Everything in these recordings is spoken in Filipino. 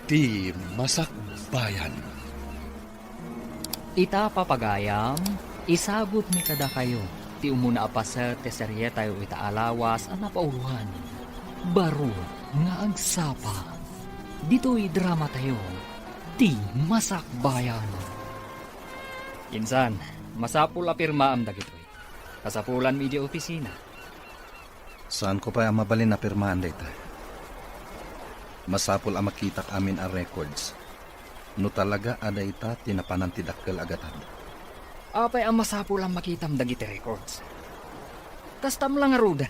Ti Masakbayan. Ita papagayam, isagot mi kada kayo. Ti umuna apaser te serye tayo ita alawas ang napauluhan. Baro nga agsapa. Dito'y drama tayo. Ti Masakbayan. Insan, masapul apirma am dagitoy. Kasapulan mi di opisina. Saan ko pa mabalin na pirmahan dito? Masapul ang makitak amin ang records. No talaga ada ita tinapanan ti dakkel agatan. Apay ang masapul ang makitam dagiti records. Kastam lang arudan.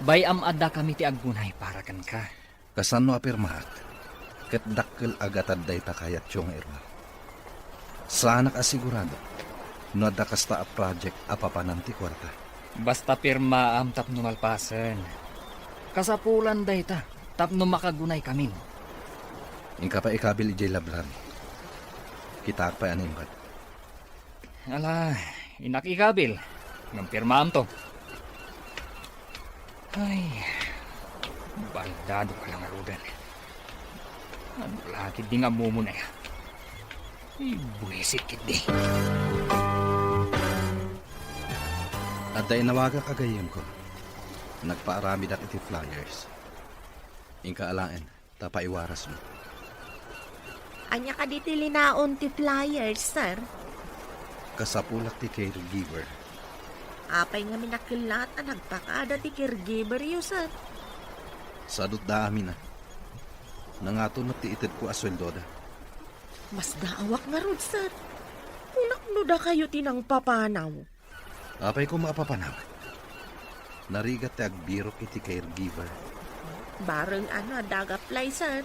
Bayam adda kami ti agunay para kan ka. Kasano apirmahat? Ket dakkel agatan dayta kayat yung irwa. Sana kasigurado. No adda kasta a project apapanan ti kwarta. Basta pirma am tapno malpasen. Kasapulan dayta. Tapno makagunay kami. Ingka pa ikabil ijay labran. Kita pa animbat. Ala, inakikabil. Ng pirmaam to. Ay, baldado ka lang arudan. Ano lagi di nga mumuna ya. Buwisit kit di. At dahil nawaga kagayim ko. Nagpaarami dak iti flyers. Ingka alaen, tapaiwaras mo. Anya ka di tilinaon ti flyers, sir. Kasapulak ti caregiver. Apay nga minakilat ang nagpakada ti caregiver yo, sir. Sadot da amin na. Nangato na ti ited ko asweldo da. Mas daawak nga rod, sir. Unakno da kayo tinang papanaw. Apay ko maapapanaw. Narigat ti agbiro iti caregiver. Bareng dagaplay, sir.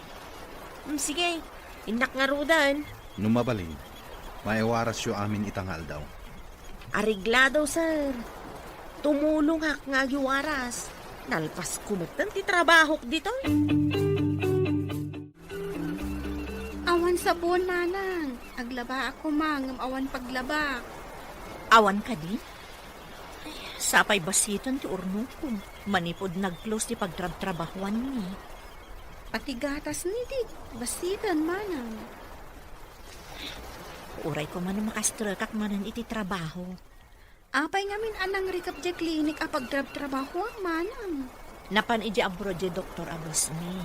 Sige, inak nga rodan. Numabalin, maiwaras yo amin itangal daw. Ariglado, sir. Tumulong hak nga yuwaras. Nalpas kumatan ti trabahok dito. Awan sa buwan, manang. Aglaba ako, mang. Awan paglaba. Awan ka di? Sapay basiton ti urno ko. Manipod nag-close ti pagtrabahuan ni. Pati gatas ni di. Basitan, manang. Uray ko man makastrakak manan iti trabaho. Apay ngamin anang rikap di klinik a pagtrabaho, manang. Napan iti abro di Dr. Abosmi.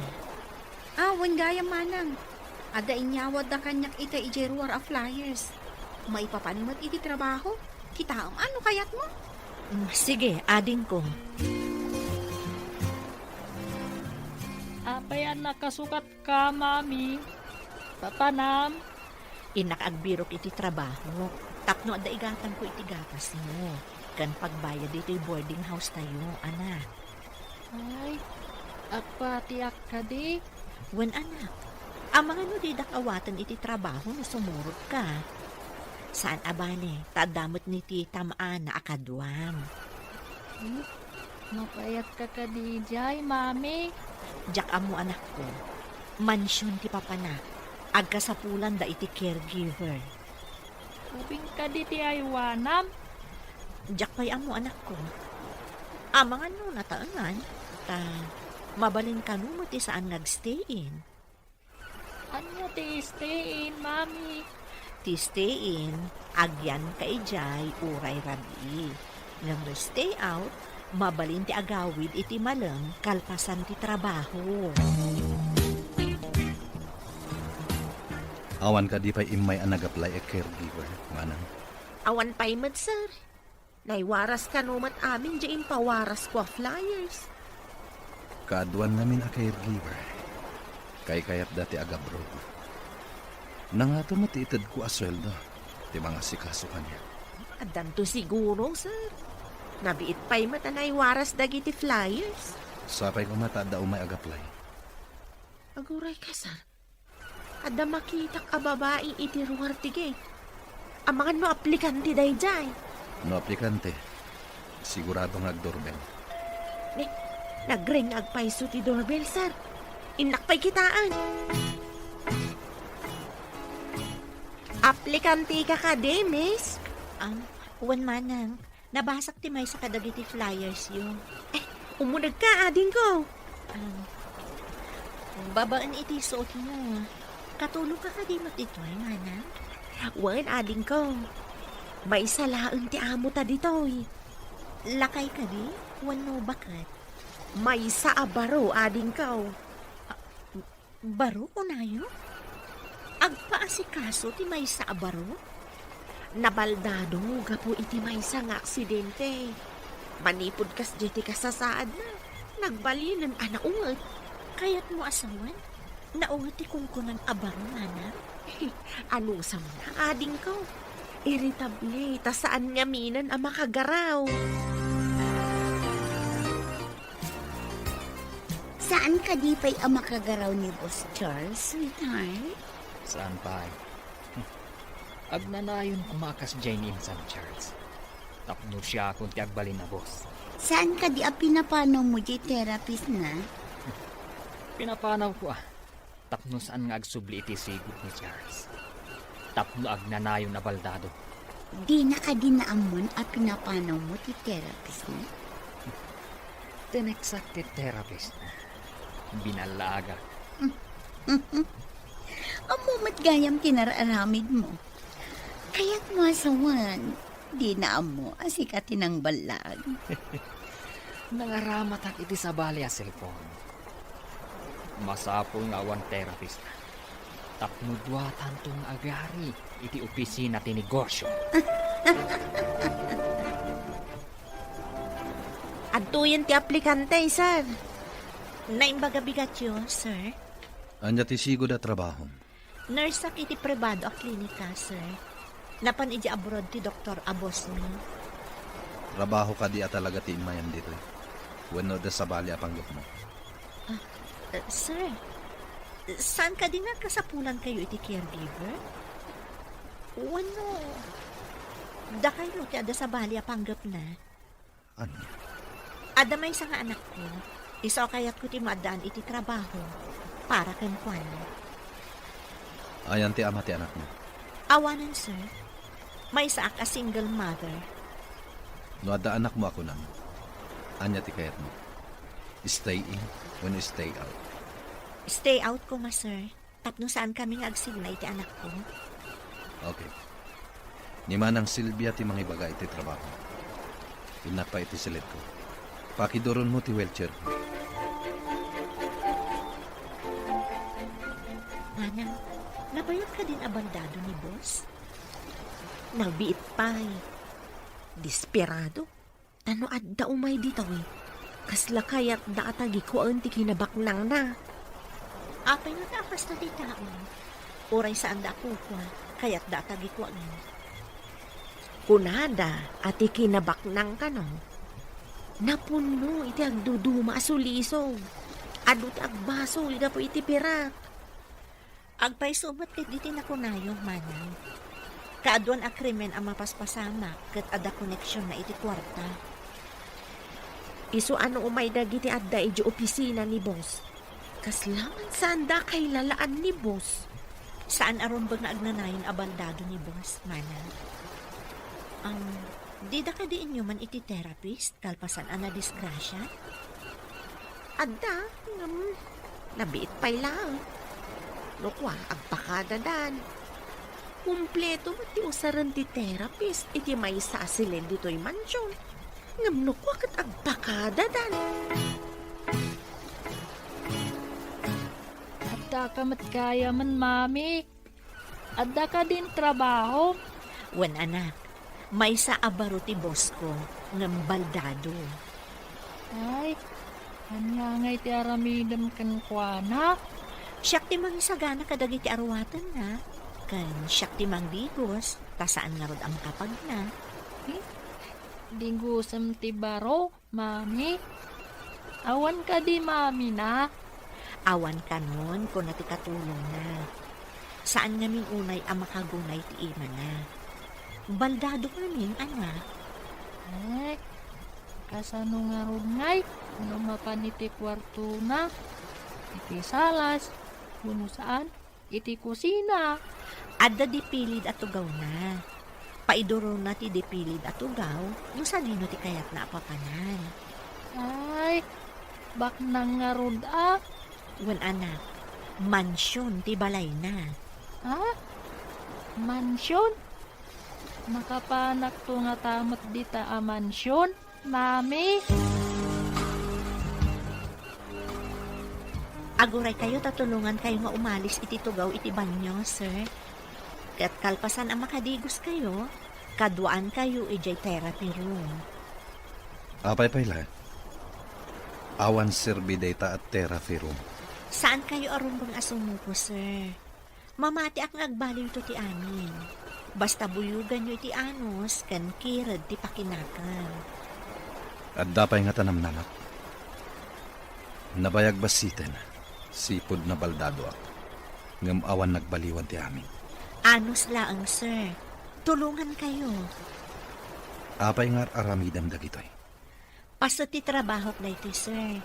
Awan gaya, manang. Ada inyawad da kanyak ita iti ruwar a flyers. Maipapanimot iti trabaho. Kita ano kayat mo? Sige, ading ko. Apayan nakasukat ka, mami. Papanam. Inakagbirok iti trabaho. Tapno ada igatan ko iti gatas mo. Kan pagbayad iti boarding house tayo, anak. Ay, apatiak ka di. Wen anak, ang mga nudidak awatan iti trabaho na sumurot ka. Saan abane, tadamot ni tita maana akadwam. Mapayat ka di jay, mami. Jak amo anak ko, mansyon ti papana, agkasapulan da iti caregiver. Ubing ka di ti aywanam. Jak pay amo anak ko, amang ano nataangan, ta mabalin ka mo ti saan nagstay-in. Ano ti stay in, mami? Ti stay-in, agyan ka ijay, uray rabi. Ngam no stay out, mabalin ti agawid iti malang kalpasan ti trabaho. Awan ka di pa imay ang nag-apply a caregiver, manang. Awan payment, sir. Naiwaras ka numat amin dyan pawaras ko flyers. Kaadwan namin a caregiver. Kay kayat dati agabro. Nangato matiitad ko asweldo. Ti mga sikaso kanya. Adan to siguro, sir. Nabiit payment na naiwaras dagiti flyers. Sapay ko matada umay agaplay. Aguray ka, sir. Ada makita ka babae iti ruwar tige. Amangan no aplikante day jay. No aplikante, sigurado nagdoorbell. Nagring agpaiso ti doorbell, sir. Inakpay kitaan. Aplikante ka de, miss? Uwan manang. Nabasak ti may sa kadagiti flyers yun. Umunag ka, ading ko. Babaan iti suot mo. Katulog ka di matitoy, manang. Wan, ading ko. May salaan ti amo ta ditoy. Lakay ka di? Wano bakit? May sa abaro, ading ko. Baro ko na yun? Agpaasikaso ti may sa baro? Nabaldado, gapo iti may sa nga aksidente. Manipod kas jeti kasasaad na. Nagbalinan anaungat. Kaya't mo asawan? Naungati kong kunang abaro, manang. Anong sa mga ading ko? Irritable, ta saan nga minan ang makagaraw? Saan ka di pa'y ang makagaraw ni Boss Charles, sweetheart? Saan pa ay? Agnanayon kumakas Jane in San Charles. Tapno siya kung ti agbalin na boss. Saan ka di ang pinapanaw mo di therapist na? Pinapanaw ko Tapno saan nga agsubli iti sigod ni Charles. Tapno agnanayon na baldado. Di na ka dinaamon ang pinapanaw mo di therapist na? Tinexacted therapist. Binalaga. Ang mumat gayam kinararamid mo. Kaya't mo asawan, di na mo asikatin ang balag. Nangaramat ang iti sa bali a cellphone. Masapol nga awan therapist. Tapno duwatan tong agari iti opisina ti negosyo. Adtuyan ti aplikante, sir. Naimbaga bigatyo, sir. Anya ti sigod a trabaho. Nurse sa iti privado a klinika, sir. Napan iti abroad ti Dr. Abosmi. Trabaho ka di a talaga ti imayan dito. Wano da sa bali a panggap mo. Sir, saan ka din nga kasapulan kayo iti caregiver? Wano? Da kayo ti ada sa bali a panggap na. Ano? Ada may isa nga anak ko. Isa kayat ko ti maadaan iti trabaho. Para kan kwan. Ayan ti ama ti anak mo. Awanan, sir. May isa a single mother. No ada anak mo ako nang. Anya ti kayat mo. Stay in when you stay out. Stay out ko nga, sir. Tapno saan kami nga agsigna iti anak ko. Okay. Ni manang Silvia ti mga ibaga iti trabaho. Inak pa iti silit ko. Pakidoron mo ti wheelchair ko. Manang, nabayag ka din abandado ni boss? Nagbiit pa'y. Desperado. Ano adda umay dito Kasla kayat da atagi ko ang ti kinabaknang na. Apay nga taakas na di taon. Oray saan da ako kwa, kaya't da tagi ko ang. Kunada at ikinabaknang ka no. Napuno iti agduduma asuliso. Adu ti agbaso ida po iti pirak. Agpay sumat ket diti na kunayong manang. Kaaduan a krimen ang mapaspasama ket ada koneksyon na iti kwarta. Iso ano umay dagiti adda iti opisina ni boss. Kaslaman saan da kay lalaan ni boss. Saan aron bag na agnanayon abandado ni boss, manang? Di da ka di inyo man iti therapist kalpasan ana disgrasya? Adda, nabiit pa'y lang. Lukwa, agpakadadan. Kumpleto mo ti usaran ti therapist, iti may sasilin dito'y mansyon. Ngamnukwa kat agpakadadan. Adda ka mat kaya man, mami. Adda ka din trabaho. Wan anak, may sa abaro ti boss ko ngam baldado. Ay, kanya ngay ti aramidam kan kuana. Siyak ti mang isagana kadagi ti arwatan na. Kan siyak ti mang bigos, tasaan nga rod ang kapag na. Dingusam ti baro, mami. Awan ka di, mami na. Awan ka nun kung nati katulong na. Saan namin unay ang makagunay ti ima na. Baldado namin, anak. Ay, kasano nga rod ngay. Ano mapaniti kwarto na. Iti salas. Kuno saan? Iti kusina. Adda dipilid at tugaw na. Paidoro na ti dipilid at tugaw, yung salino ti kayat na apapanan. Ay, bak nang nga rod ah. Wan anak, Mansyon ti balay na. Ha? Mansyon? Nakapanak to nga tamot dita a mansyon, mami. Aguray kayo tatulungan kayo nga umalis iti tugaw iti banyo, sir. Kat kalpasan ang makadigos kayo, kaduan kayo ijay therapy room. Apay pala. Awan serbi data at therapy room. Saan kayo arumbang asumo po, sir? Mamati ak agbaliw to ti amin. Basta buyugan nyo iti anos, kan kirad ti pakinakan. At dapay nga tanam nanak. Nabayag basiten. Sipod na baldado ako. Ngam awan nagbaliwan ti amin. Anos laang, sir. Tulungan kayo. Apay nga aramidam dagitoy. Paso ti trabaho na ito, sir.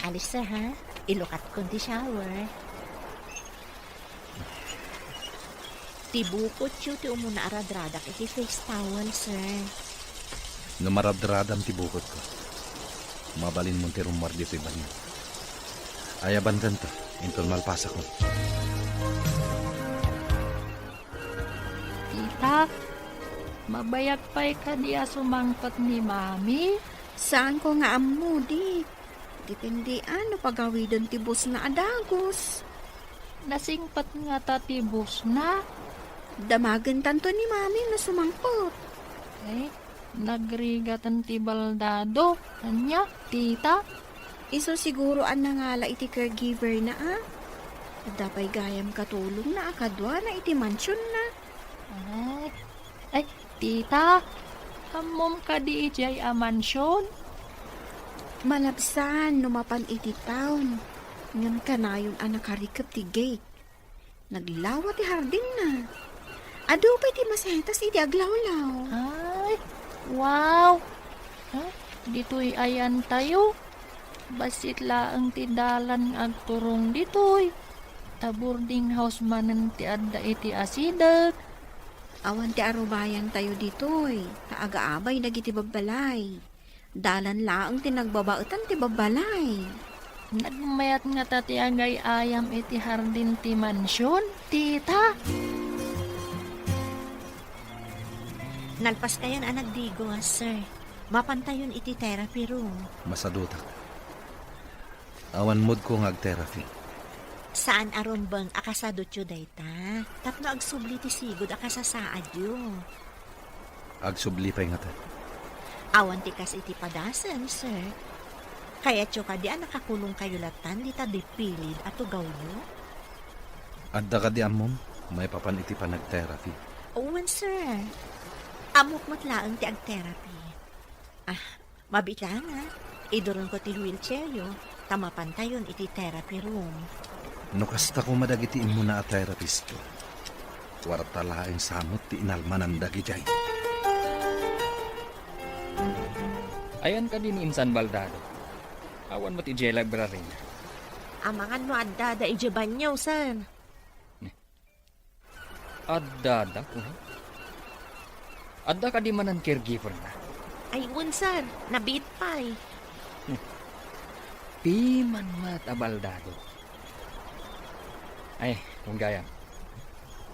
Alis, sir, ha? Ilukat ko di shower. Tibukot yu ti umuna aradradak iti face towel, sir. Namaradradam ti bukod ko. Mabalin mo ti rumar dito ibanyo. Ayaban kanta, intol malpasa ko. Tita, mabayag pa'y ka di sumangpat ni mami. Saan ko nga ammo, di? Depende ano pagawidon ti bus na adagos. Nasingpat nga tatibos na. Damagan tanto ni mami na sumangpot. Eh, nagrigatan ti baldado. Kanya, tita. Iso siguro ang nangala iti caregiver na Dapay gayam katulong na akadwa na iti mansyon na. Ay, tita. Hamom ka di ijay a mansyon. Malabsan numapan iti town. Ngam kanayon ang nakarikap ti gate. Naglawa ti hardin na. Ado pa iti masetas iti aglawlaw. Ay, wow. Dito'y ayan tayo. Basit laang ti dalan agturong dito'y. Ta boarding house manen ti adda iti asidag. Awan ti arubayan tayo dito'y. Taaga-abay dagiti babbalay. Dalan laang ti nagbabaetan ti babbalay. Nagmayat nga ta ti agay ayam iti hardin ti mansyon, tita. Nalpas kayan ang nagdigo, sir. Mapantayon iti therapy room. Masadutak. Awan mood ko nga therapy. Saan aron bang akasado tiyo dayta? Tapno agsubli ti sigod akasasaad yu. Agsublipay nga ta. Awan ti kas iti padasan, sir. Kaya tiyo ka di nakakulong kayo latan di ta dipilid at ugaw yu. Adda ka di amom, may papan iti pa nag-therapy. Owen, sir. Amok matlaang ti ag-therapy. Mabitla nga. Idoron ko ti wheelchair yu. Tamapantayon iti therapy room. No kasta ko madagitiin mo na a therapist ko. Warta laeng samot ti inalmanan dagijay. Ayan ka din insan baldado. Awan mo ti jelag brarin. Amangan no adda da ijaban niyo, sir. Adda ko. Adda ka di manan caregiver na. Ay, sir. Nabit pa eh. Piman mat abaldado. Ay, kung gaya.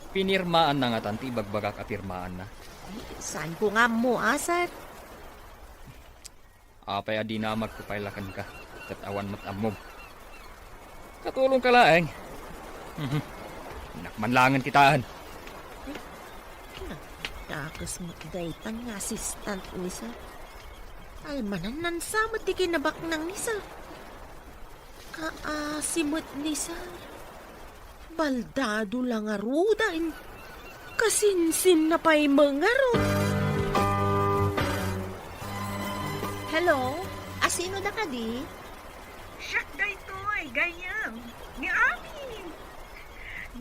Pinirmaan na nga tanti bagbagak apirmaan na. Saan ko nga mo, sir? Apay adi na magpapailakan ka. Katawan mat amom. Katulong ka laeng. Nakmanlangan kitaan. Takas mo daytan nga assistant ni sir. Almanan nan sa matikinabak ng ni sir. Kaasimot ni sir. Baldado lang arudain. Kasinsin na pa'y mangaro. Hello? Asino da ka di? Siyak daytoy, gayam. Ni amin.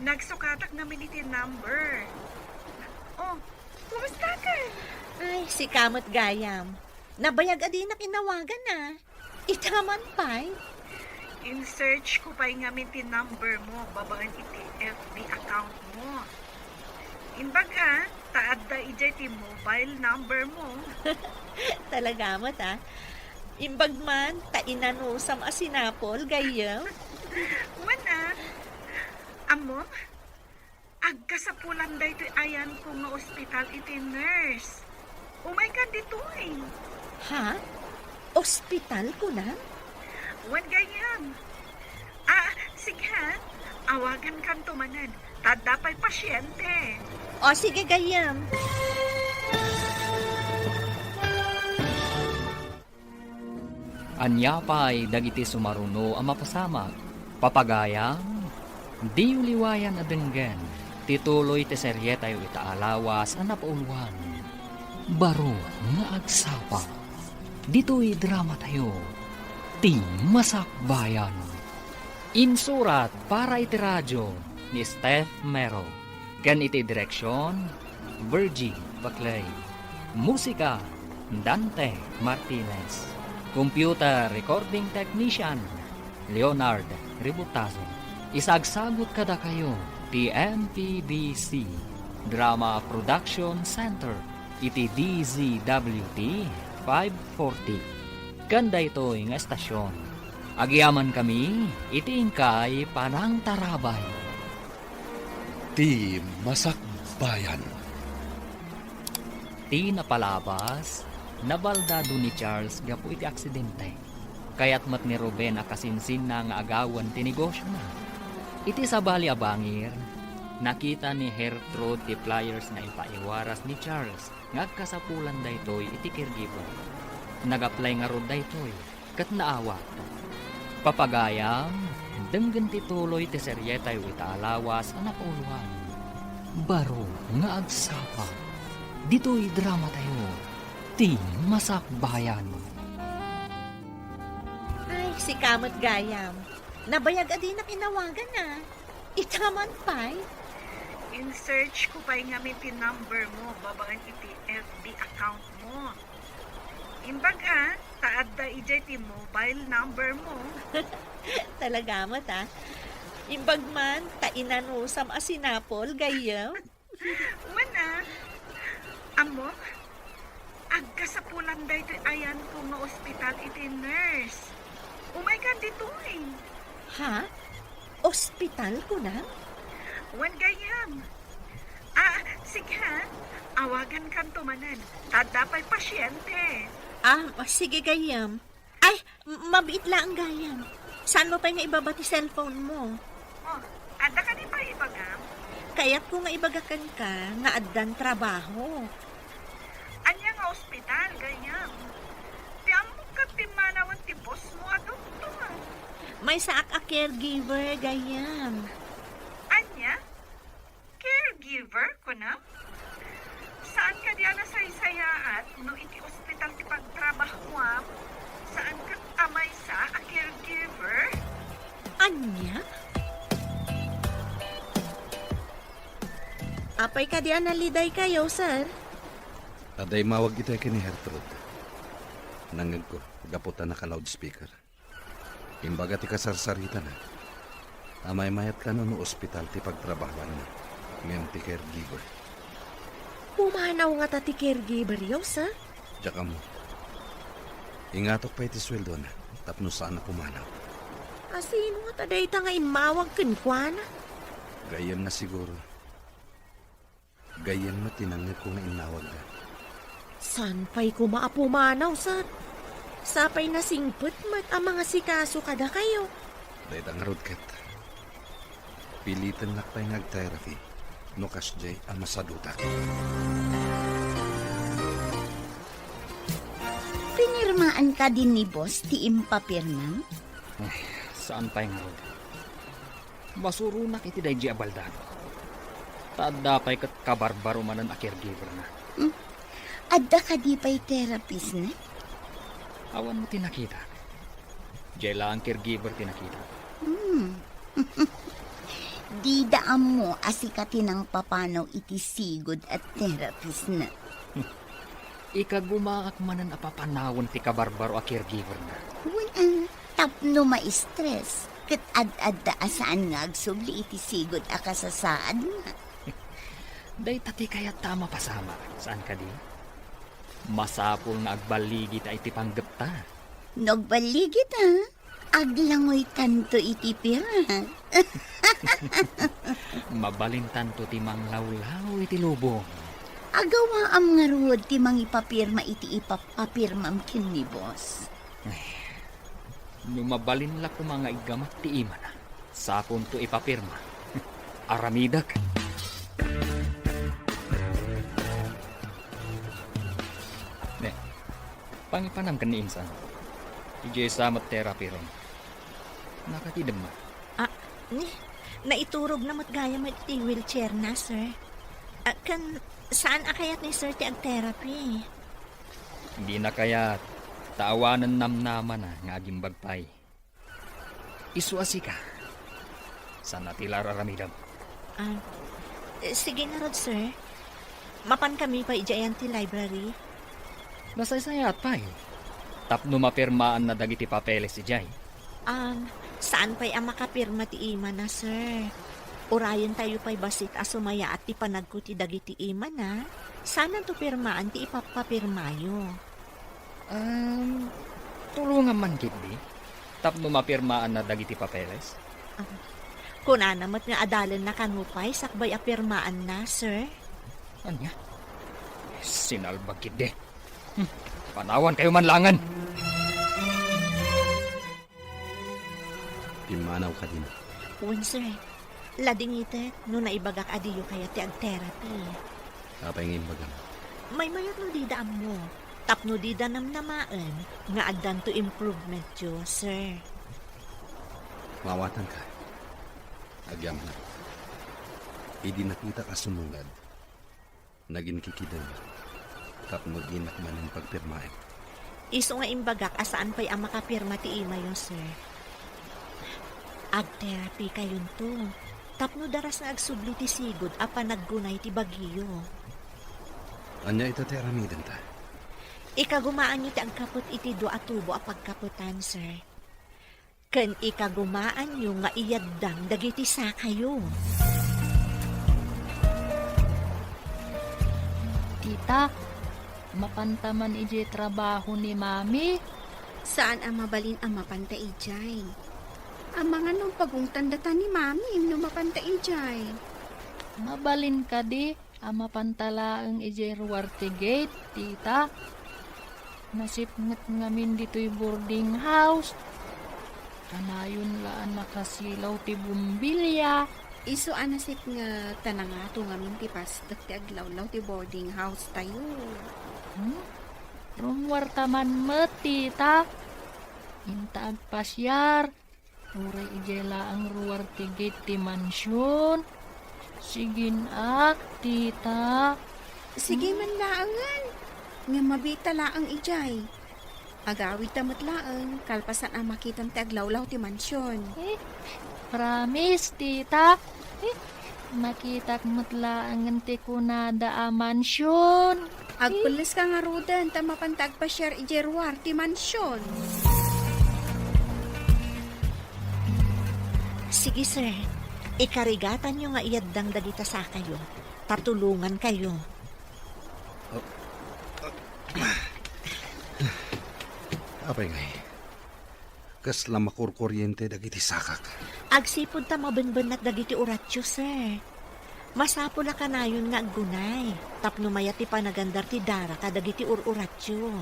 Nagsukatak namin iti number. Oh, kumusta ka? Ay, si Kamot Gayam. Nabayag adi na kinawagan na. Itaman pa'y. In search ko pa'y ngamin ti number mo, babaan iti FB account mo. Imbaga, taad da ijay ti mobile number mo. Talaga mo ta. Imbag man, tainanusam asinapol, Gayam. Wana, amo, agka sa pulang da ito ayan ko nga ospital iti nurse. Umay ka dito eh. Ha? Ospital ko na? Wan gayam. Sige ha. Awagan kan tumanan. Tada pa'y pasyente. O sige, gayam. Anya pa'y dagiti sumaruno ang mapasamak. Papagayang, di uliwayan adenggen. Tituloy ti serye tayo itaalawas ang napauluan. Baro nga agsapa. Dito'y drama tayo. Ti Masakbayan. Insurat para iti radyo ni Steph Mero. Kan iti direksyon, Virgie Baclay. Musika, Dante Martinez. Computer Recording Technician, Leonard Ributazo. Isagsagot kada kayo, TMPBC Drama Production Center, iti DZWT 540. Kanda ito'y nga estasyon. Agyaman kami, iti ingkay Panang Tarabay. Ti Masakbayan. Ti napalabas, nabaldado ni Charles gapo iti aksidente. Kaya't mat ni Ruben akasinsin na nga agawan ti negosyo na. Iti sabali abangir, nakita ni Gertrude ti flyers na ipaiwaras ni Charles nga kasapulan daytoy iti caregiver. Nag-apply nga rod daytoy kat naawa. Papagayam, denggan ti tuloy ti serye tayo itaalawas ang napauluan. Baro nga agsapa. Dito'y drama tayo. Ti Masakbayan. Ay, si Kamot Gayam. Nabayag adi na kinawagan na. Itaman pa'y. In-search ko pa'y ngamin ti number mo, babaan iti FB account mo. Imbaga, taad da ijay ti mobile number mo. Talaga mo ta. Imbag man, tainanusam asinapol, Gayam. Wana, amo, agka sa pulang da ito ayan ko nga ospital iti nurse. Umay ka dito eh. Ha? Ospital ko na? Wan gayam. Sige ha. Awagan kan tumanan. Tada pa'y pasyente. Sige, Gayam. Ay, mabait lang, Gayam. Saan mo pa nga ibabati cellphone mo? Oh, ada ka di pa ibagam? Kaya't kung nga ibagakan ka, nga addan trabaho. Anya nga ospital, gayam. Ti amo ka ti manawan ti boss mo adukto. May saak a caregiver, Gayam. Anya? Caregiver ko na? Saan ka diyan na saysayaat no iti ospital ti pagtrabahuam? Saan ka amay sa a caregiver? Anya? Apay ka diyan naliday kayo, sir? Aday mawag ito kini Gertrude. Nangag ko, gaputan na ka loudspeaker. Imbaga ti kasarsarita na. Amay mayat ka no ospital ti pagtrabahuan na. Ngayon ti caregiver. Pumanaw nga ta ti caregiver yaw, sir? Diyak mo. Ingatok pa iti sweldo na. Tapno saan na pumanaw. Asino nga ta dayta nga imawag kinkwana? Gayan na siguro. Gayan na tinangit ko nga inawag na. San pa'y kumaapumanaw, sir? Sapay na singput mat ang mga sikaso kada kayo. Dahil ang rodket. Pilitan na pa'y nag-therapy. No kasjay ang masaduta. Pinirmaan ka din ni boss ti impapirman? Saan pa yung road? Masurunak iti dahi abaldado. Tada pa'y kat kabarbaro manan a caregiver na. Adda ka di pa'y therapist na? Awan mo tinakita. Jela ang caregiver tinakita. Di daan mo asikatin ang papanaw iti sigod at therapist na. Ikagumaak manan apapanawan ti kabarbaro a caregiver na. Wala, tapno ma-stress. Kat ad-adda asaan nga agsubli iti sigod a kasasaad nga. Day tati kaya tama pasama. Saan ka di? Masapul nga agbaligi ta iti panggap ta. Nagbaligit ha? Aglangoy tanto iti pira. Mabalintan to ti manglawlaw iti lubong. Agawa am nga ruod ti mangipapirma iti ipapapirmam kin ni boss. Numabalin la ko mga igamat ti ima na. Sakon to ipapirma. Aramidak. Ne, pangipanam kan ni insan. Ije samat therapy ron. Nakatidam na. Ni, naiturog na matgaya mo iti wheelchair na, sir. Saan akayat ni sir ti ag-therapy? Hindi na kaya taawanan namnaman na nga aging bagpay. Isuasi ka. Sana tila raramidam. Sige na rod, sir. Mapan kami pa ijayan ti library. Nasaysayat pa eh. Tapno mapirmaan na dagiti papeles si Jay. Saan pa'y ang makapirma ti ima na, sir? Urayan tayo pa'y basit asumaya at ti panagko ti dagiti ima na. Sana to pirmaan ti ipapapirmayo. Tulungan man gitdi. Tapno mapirmaan na dagiti papeles. Kuna namat nga adalan na kanupay, sakbay apirmaan na, sir. Anya? Sinalbag gitdi. Panawan kayo manlangan. Pimanaw ka din. Wen, sir. Lading ite, no naibagak adiyo kaya ti ag-therapy. Apay ngin bagang. May mayat no dida mo. Tapno dida namnamaan, nga addan to improvement yo, sir. Mawatan ka. Agyam na. Idi nakita ka sumungad. Naging kikidan. Tapno ginak man ang pagpirmain. Iso nga imbagak asaan pa'y ang makapirma ti ima yo, sir. Ag-therapy kayon to. Tapno daras na agsubli ti sigod apa naggunay ti bagyo. Anya ito ti aramidan ta. Ikagumaan nyo ti agkapot iti do atubo a pagkaputan, sir. Ken ikagumaan nyo nga iyaddang dagiti sa kayo. Tita, mapantaman iji trabaho ni Mami. Saan ang mabalin ang mapanta ijay? Ang mga nung pagungtandatan ni Mami nung mapanta ijay. Mabalin ka di, ang mapantalaang iji ruwarte gate, tita. Nasipngat ngamin dito'y boarding house. Kanayon laan nakasilaw ti bumbilya. Iso anasip nga tanangato ngamin ti pastak ti aglawlaw ti boarding house tayo. Rumwarta man mo, tita. Inta agpasyar. Uray ijela ang ruwarte gate ti mansyon. Sigin tita. Sige man laangan. Nga mabita laang ijay. Agawid tamat laang, kalpasan ang makitam ti aglawlaw ti mansyon. Promise, tita. Makitak matlaangan ti kunada a mansyon. Agpulis ka nga rudan, tamapantag pa share ijerwar ti mansyon. Sige, sir. Ikarigatan nyo nga iyaddang dagita sa kayo. Tatulungan kayo. Apay ngay. Kasla makurkuryente dagiti sakak. Agsipod ta mabenbenat dagiti uratyo, sir. Masapo na kanayon nga aggunay. Tapno mayat ti panagandar ti dara ka dagiti ururatyo.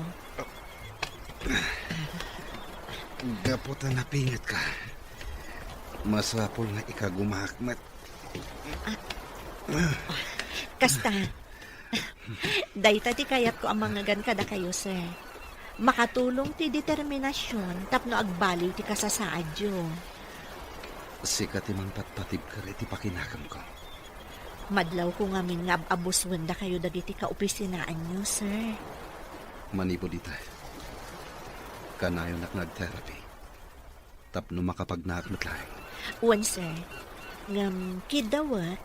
Gaputan na pingat ka. Masapol na ikagumahakmat. Kasta. Dayta ti kayat ko ang mga gan kada kayo, sir. Makatulong ti determinasyon tapno agbaliw ti kasasaadyo. Sikat imang patpatib ka rin ti pakinakam ko. Madlaw ko ngamin nga abuswan da kayo dagiti kaopisinaan nyo, sir. Manibo dita. Kanayon nak nag-therapy. Tapno makapagnaakmat lang. Wan, sir. Ngam kidawat,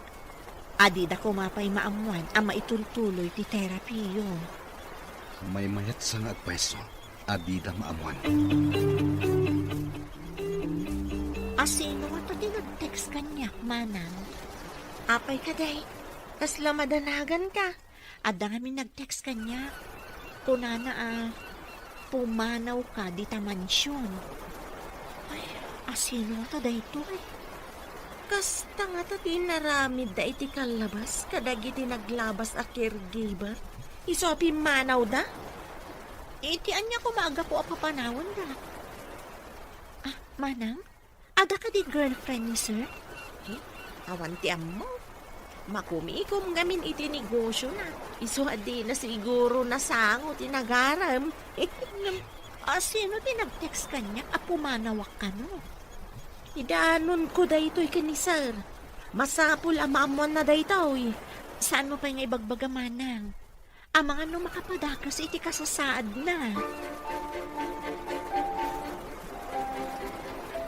adi da ko mapay maamuan ang maitultuloy ti therapy yun. May mayat sa nga agpwesto. Adida maamuan. Asino nga to di nag-text kanyak, manang? Apay ka, day. Kasla madanagan ka. Ada kami nag-text kanya. Kunana pumanaw ka di ta mansyon. Ay, Asino ta dayto eh? Kasta nga ta tinaramid da iti kalabas, kadagi naglabas a caregiver. Iso manaw da? Iti anya ko maaga po apapanawon da. Ah, manang? Ada ka di girlfriend ni sir? Awan ti ammo. Makumikom ngamin iti negosyo na. Iso adi na siguro nasango tinagaram. Asino ti nag-text kanya? Apumanawak ka no? Idaanon ko da ito'y kanisar. Masapul amamon na da ito'y. Saan mo pa nga ibagbaga manang? Ang mga no makapadakas iti kasasaad na.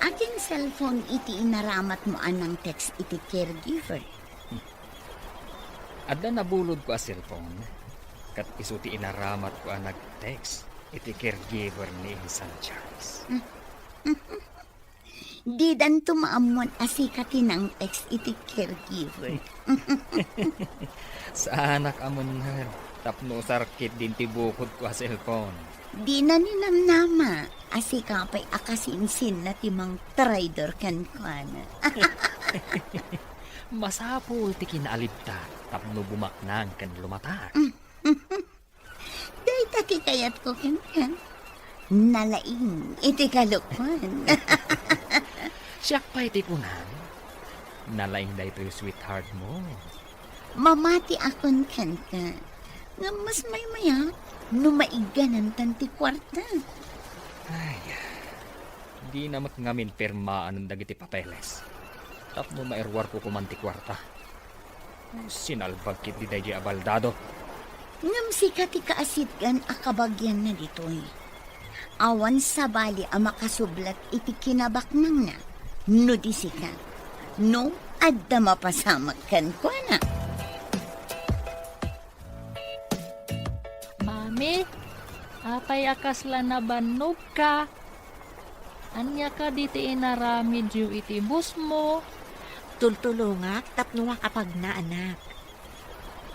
Aking cellphone iti inaramat mo anang text iti caregiver. Adda nabulod ko a cellphone. Kat isuti inaramat ko ang nag-text. Iti caregiver ni San Charles. Di dan tumaamon asikati ng text iti caregiver. Sa anak amon her. Tapno sarkit din tibukod ko a cellphone. Di na ninamnama asikapay akasinsin na timang trader kan kuana. Masapul ti kinaalibta. Tapno bumaknang kan lumatar. Day taki kayat ko kan. Nalaing iti kalukwan. Siyak pa iti kunan. Nalaing da ito yung sweetheart mo. Mamati akon kan ka. Nga mas may maya, numaiganan tanti kwarta. Ay, di namat ngamin pirmaan ng dagiti papeles. Tapno maerwar ko kumanti kwarta. Sinalbag kit di dahi abaldado. Ngam sikati kaasit gan akabagyan na ditoy. Awan sa bali ang makasublat iti kinabak nang na. No di sikat. No, adda mapasamak kan ko na. Mami, apay akasla na banog ka. Anya ka diti inaramid yu iti bus mo. Tultulungak, tapno kapag na anak.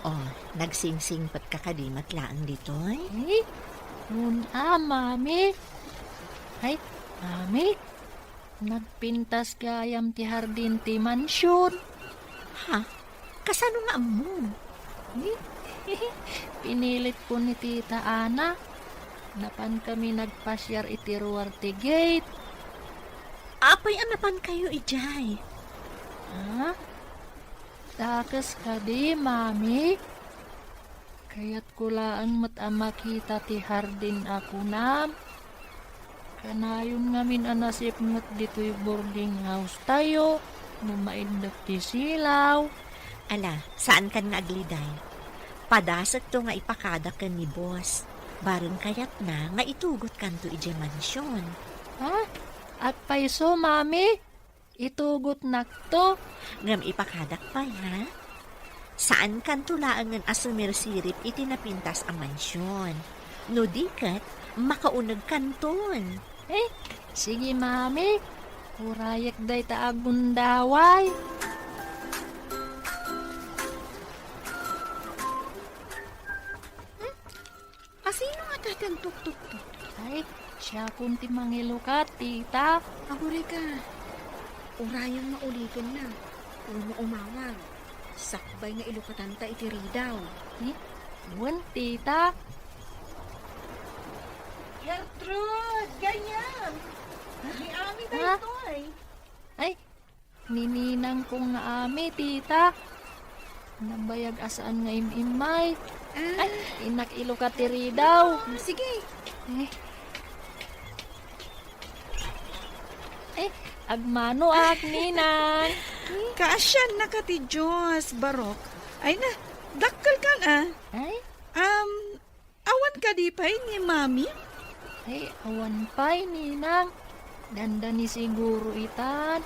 Oh, nagsingsingpat ka kadimat laang dito eh. Eh, mami. Ay, mami. Nagpintas gayam ti hardin ti mansyon. Ha? Kasano nga mo? Pinilit ko ni Tita Ana. Napan kami nagpasyar iti ruwar ti gate. Apay anapan kayo ijay. Ha? Takas ka di, mami. Kaya't kulaan mo't makita ti hardin ako nam. Kanayon ngamin anasip mo't dito'y boarding house tayo. Numaindak ti silaw. Ala, saan kan nga agliday? Padasag to nga ipakadak kan ni boss. Baron kayat na nga itugot kan to ije mansyon. Ha? At paiso, mami? Itugot nakto. Ngam ipakadak pa ha? Saan kan tulaangan asumir sirip itinapintas ang mansyon? No dikat, makaunag kanton. Eh, sige, mami. Urayak day taagundaway. Asino nga tatang tuk-tuk-tuk? Ay, siya kunti mangilukat, tita. Aburi ka. Urayang maulitin na. Kung mo umawag. Sakbay nga ilukatan ta iti ridaw. Eh, wan, tita. Gertrude, ganyan. Di ami Ha? da ito'y. Ay, nininang kong nga ami, tita. Nabayag asaan nga imimay. Ay, inak ilukat tiri daw. Sige. Agmano ak, ninang. Kaasyan na ka ti Diyos, Barok. Ay na, dakkel ka na. Ay, Awan ka di pa ni Mami? ay, awan pa'y, ninang. Danda ni siguro itan.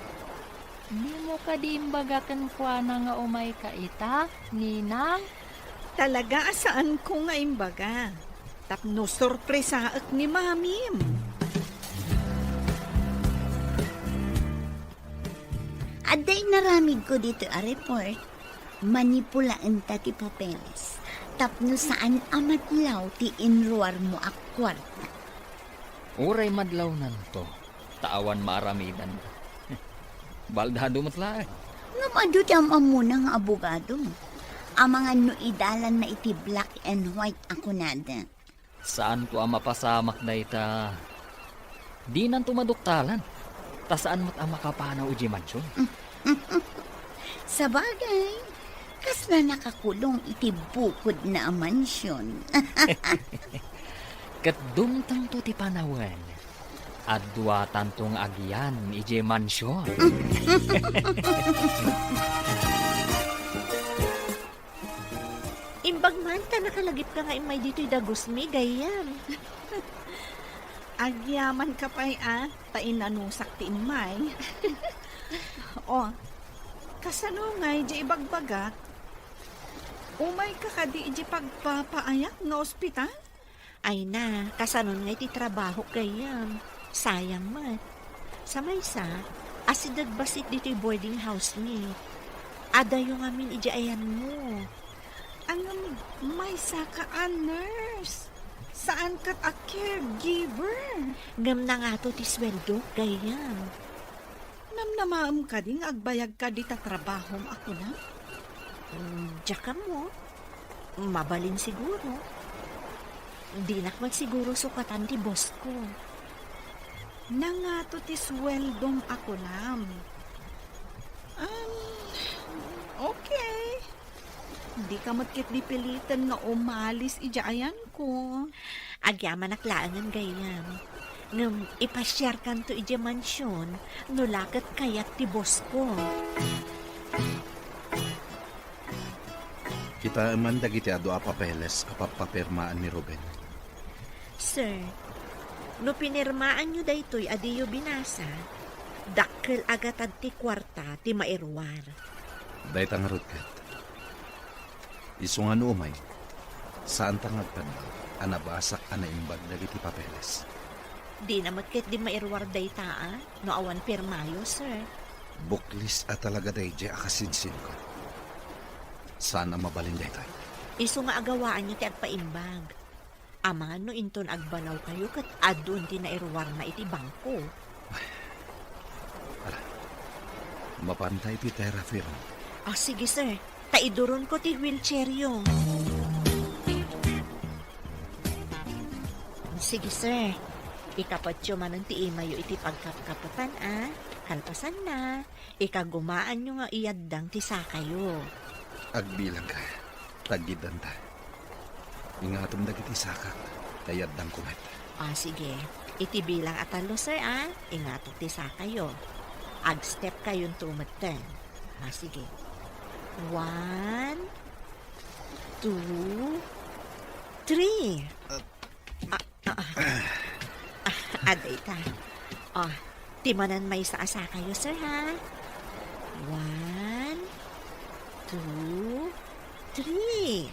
Hindi mo ka di imbagakan kwa na nga umay ka ita, ninang. Talaga asaan ko nga imbaga. Tapno sorpresaak ni Mami. Aday naramig ko dito a report. Manipulaan ta ti papeles. Tapno saan amatlaw ti inruar mo ak kwarta. Uray madlaw nan to. Taawan maaramidan. Baldado matla. Nga madudam muna nga abogado. Ang mga nuidalan na iti black and white ako nada. Saan ko ang mapasamak na ita? Di nan tumaduktalan. Ta saan mo't ang makapanaw uji mansyon? Sa bagay, kasla nakakulong iti bukod na mansyon. Kat dumtang to ti panawan. At dua tantong agyan ije mansyon. Imbag man ka nakalagip ka nga imay dito'y dagos mi, gayam. Agyaman ka pa'y tain anusak ti imay. O, kasano ngay di ibagbagak? Umay ka kadi di pagpapaayak nga ospital? Ay na, kasanon nga iti trabaho gayam. Sayang man. Sa maysa, asidag basit dito'y boarding house mi. Adayo nga min iji ayan mo. Ang may saka a nurse. Saan kat a caregiver? Ngam na nga to ti sweldo, gayam. Namnamaam ka ding agbayag ka di ta trabahom ako na? Diyak mo. Mabalin siguro. Di nak magsiguro sukatan ti boss ko. Nangato ti sweldom ako nam. Okay. Di ka matkit di pilitan nga umalis ijaayan ko. Agyaman naklaangan gayam. Ngam ipasyar kan to ije mansyon, nulakat kayat ti boss ko. Kita man dagiti ado a papeles a papapirmaan ni Ruben. Sir, no pinirmaan nyo daytoy adiyo binasa, dakkel agatad ti kwarta ti mairwar. Daytang rutkat. Isungan umay. Saan tangagpan anabasa anaimbag dagiti papeles. Di na magkit di mairwar dayta no awan pirmayo, sir. Buklis at talaga dayje akasinsin ko. Sana mabalin daytay. Isu nga agawaan nyo ti agpaimbag. Aman no inton agbalaw kayo kat adun ti nairwar na iti bangko. Mapantay ti therapy ron. Sige, sir. Taiduron ko ti wheelchair yung. Sige, sir. Ikapatyo manan ti imayo iti pagkapkapatan, kalpasan na. Ikagumaan nyo nga iyaddang ti sakayo. Agbilang ka. Tagidan ta. Ingatom dagiti sakak. Kayadang kumet. Sige. Iti bilang atalo, sir, Ingatok ti sakayo. Ag-step kayong tumatan. Sige. 1, 2, 3. Aday ta. Timanan may sa asa kayo, sir, ha? 1, 2, 3.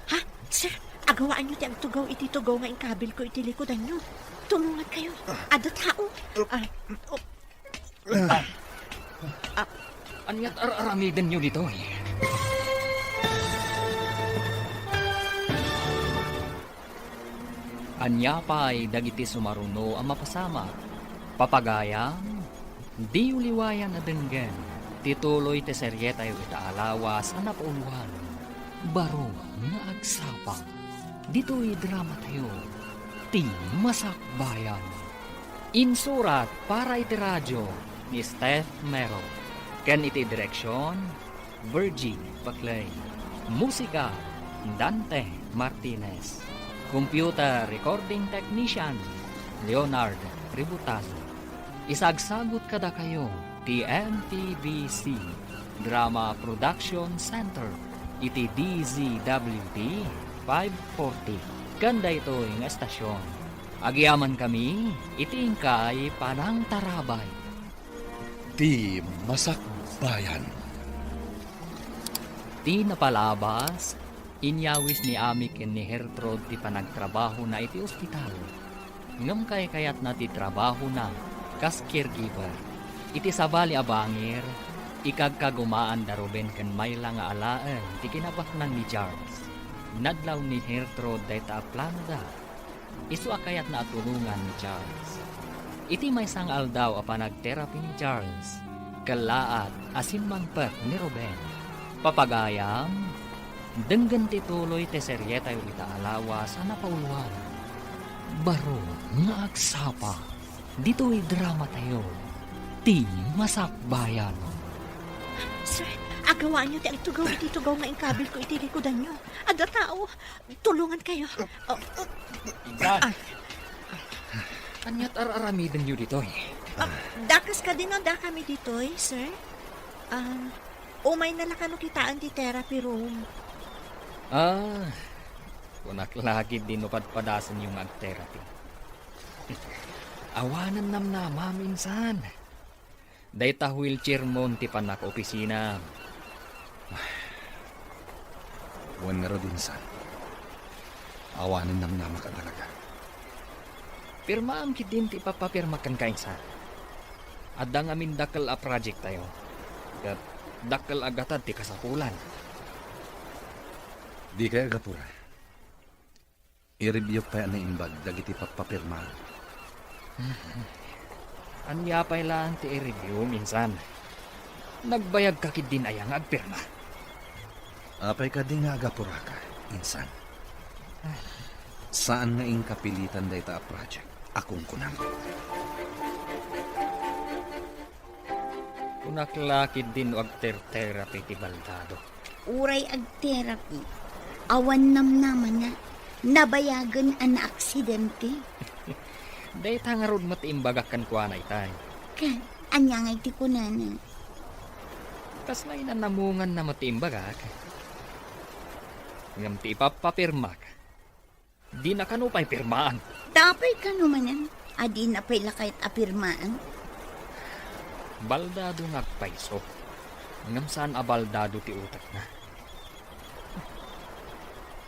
Ha? Sir, agawaan nyo ti agtugaw iti tugaw nga ingkabil ko iti likodan nyo. Tulungan kayo. Ada tao. Anyat aramiden nyo dito. Anya pa'y dagiti sumaruno ang mapasama. Papagayam, di uliwayan na denggan. Tituloy te seryeta yu itaalawas ang napauluhan. Baro nga agsapang. Dito'y drama tayo. Ti Masakbayan. Insurat para iti radyo ni Steph Mero. Ken iti direksyon, Virgie Baclay. Musika, Dante Martinez. Computer Recording Technician, Leonard Ributazo. Isagsagot kada kayo, TMTBC Drama Production Center, iti DZWD 540. Ganda ito yung estasyon. Agyaman kami, iti ingkay panang tarabay. Ti Masakbayan. Ti napalabas, inyawis ni Amik ni Hertrod ti panagtrabaho na iti ospital. Ngam kayat na ti trabaho na, kas caregiver. Iti sabali abangir, ikagkagumaan da Ruben ken mayla nga alaan ti kinabaknang ni Charles. Nadlaw ni Hertrod day ta plano da. Isu akayat na atulungan ni Charles. iti may sang aldaw apan nagterapi ni Charles. Kalaat asin mangpet ni Ruben. Papagayam, denggan tituloy te serye tayo itaalawas sa napauluan. Baro nga agsapa, dito'y drama tayo. Ti masakbayan. Sir, agawa niyo ti agtugaw iti tugaw nga ingkabil ko iti likodan niyo. Ada tao, tulungan kayo. Oh, Insan! Anyat araramidin niyo dito eh. dakas ka din da kami dito sir. Umay na lang kano kitaan ti therapy room. Kunak lagi din padpadasan yung ag-therapy. Awanan namnama minsan. Dayta wheelchair mo ti panak opisina. Buwan nga ro din, San. Awanin namnama ka talaga. Pirmaam kitin ti papapirmakan ka insan. Adang amin dakal a project tayo. Kat dakal agatad ti kasapulan. Di kaya gapura. I-review pa na imbag dagiti papapirma. Anya pa lang ti i-review minsan. Nagbayag ka kid din ayang agpirma. Apay ka di nga gapura ka, insan. Saan nga ing kapilitan da ita a project? Akong kunam. Kunaklakid din o agter-therapy ti baldado. Uray ag therapy. Awan namnaman na. Nabayagan an aksidente. Day tangarod mo ti imbagakan ko anay tay. Kan, anya nga iti kunana. Kas na inanamungan na mo ti imbagak. Ngam ti ipapapirmak. Di na kanupay pirmaan. Tapay ka naman adi na pala kahit apirmaan. Baldado ngagpaiso. Ngam saan a baldado ti utak na.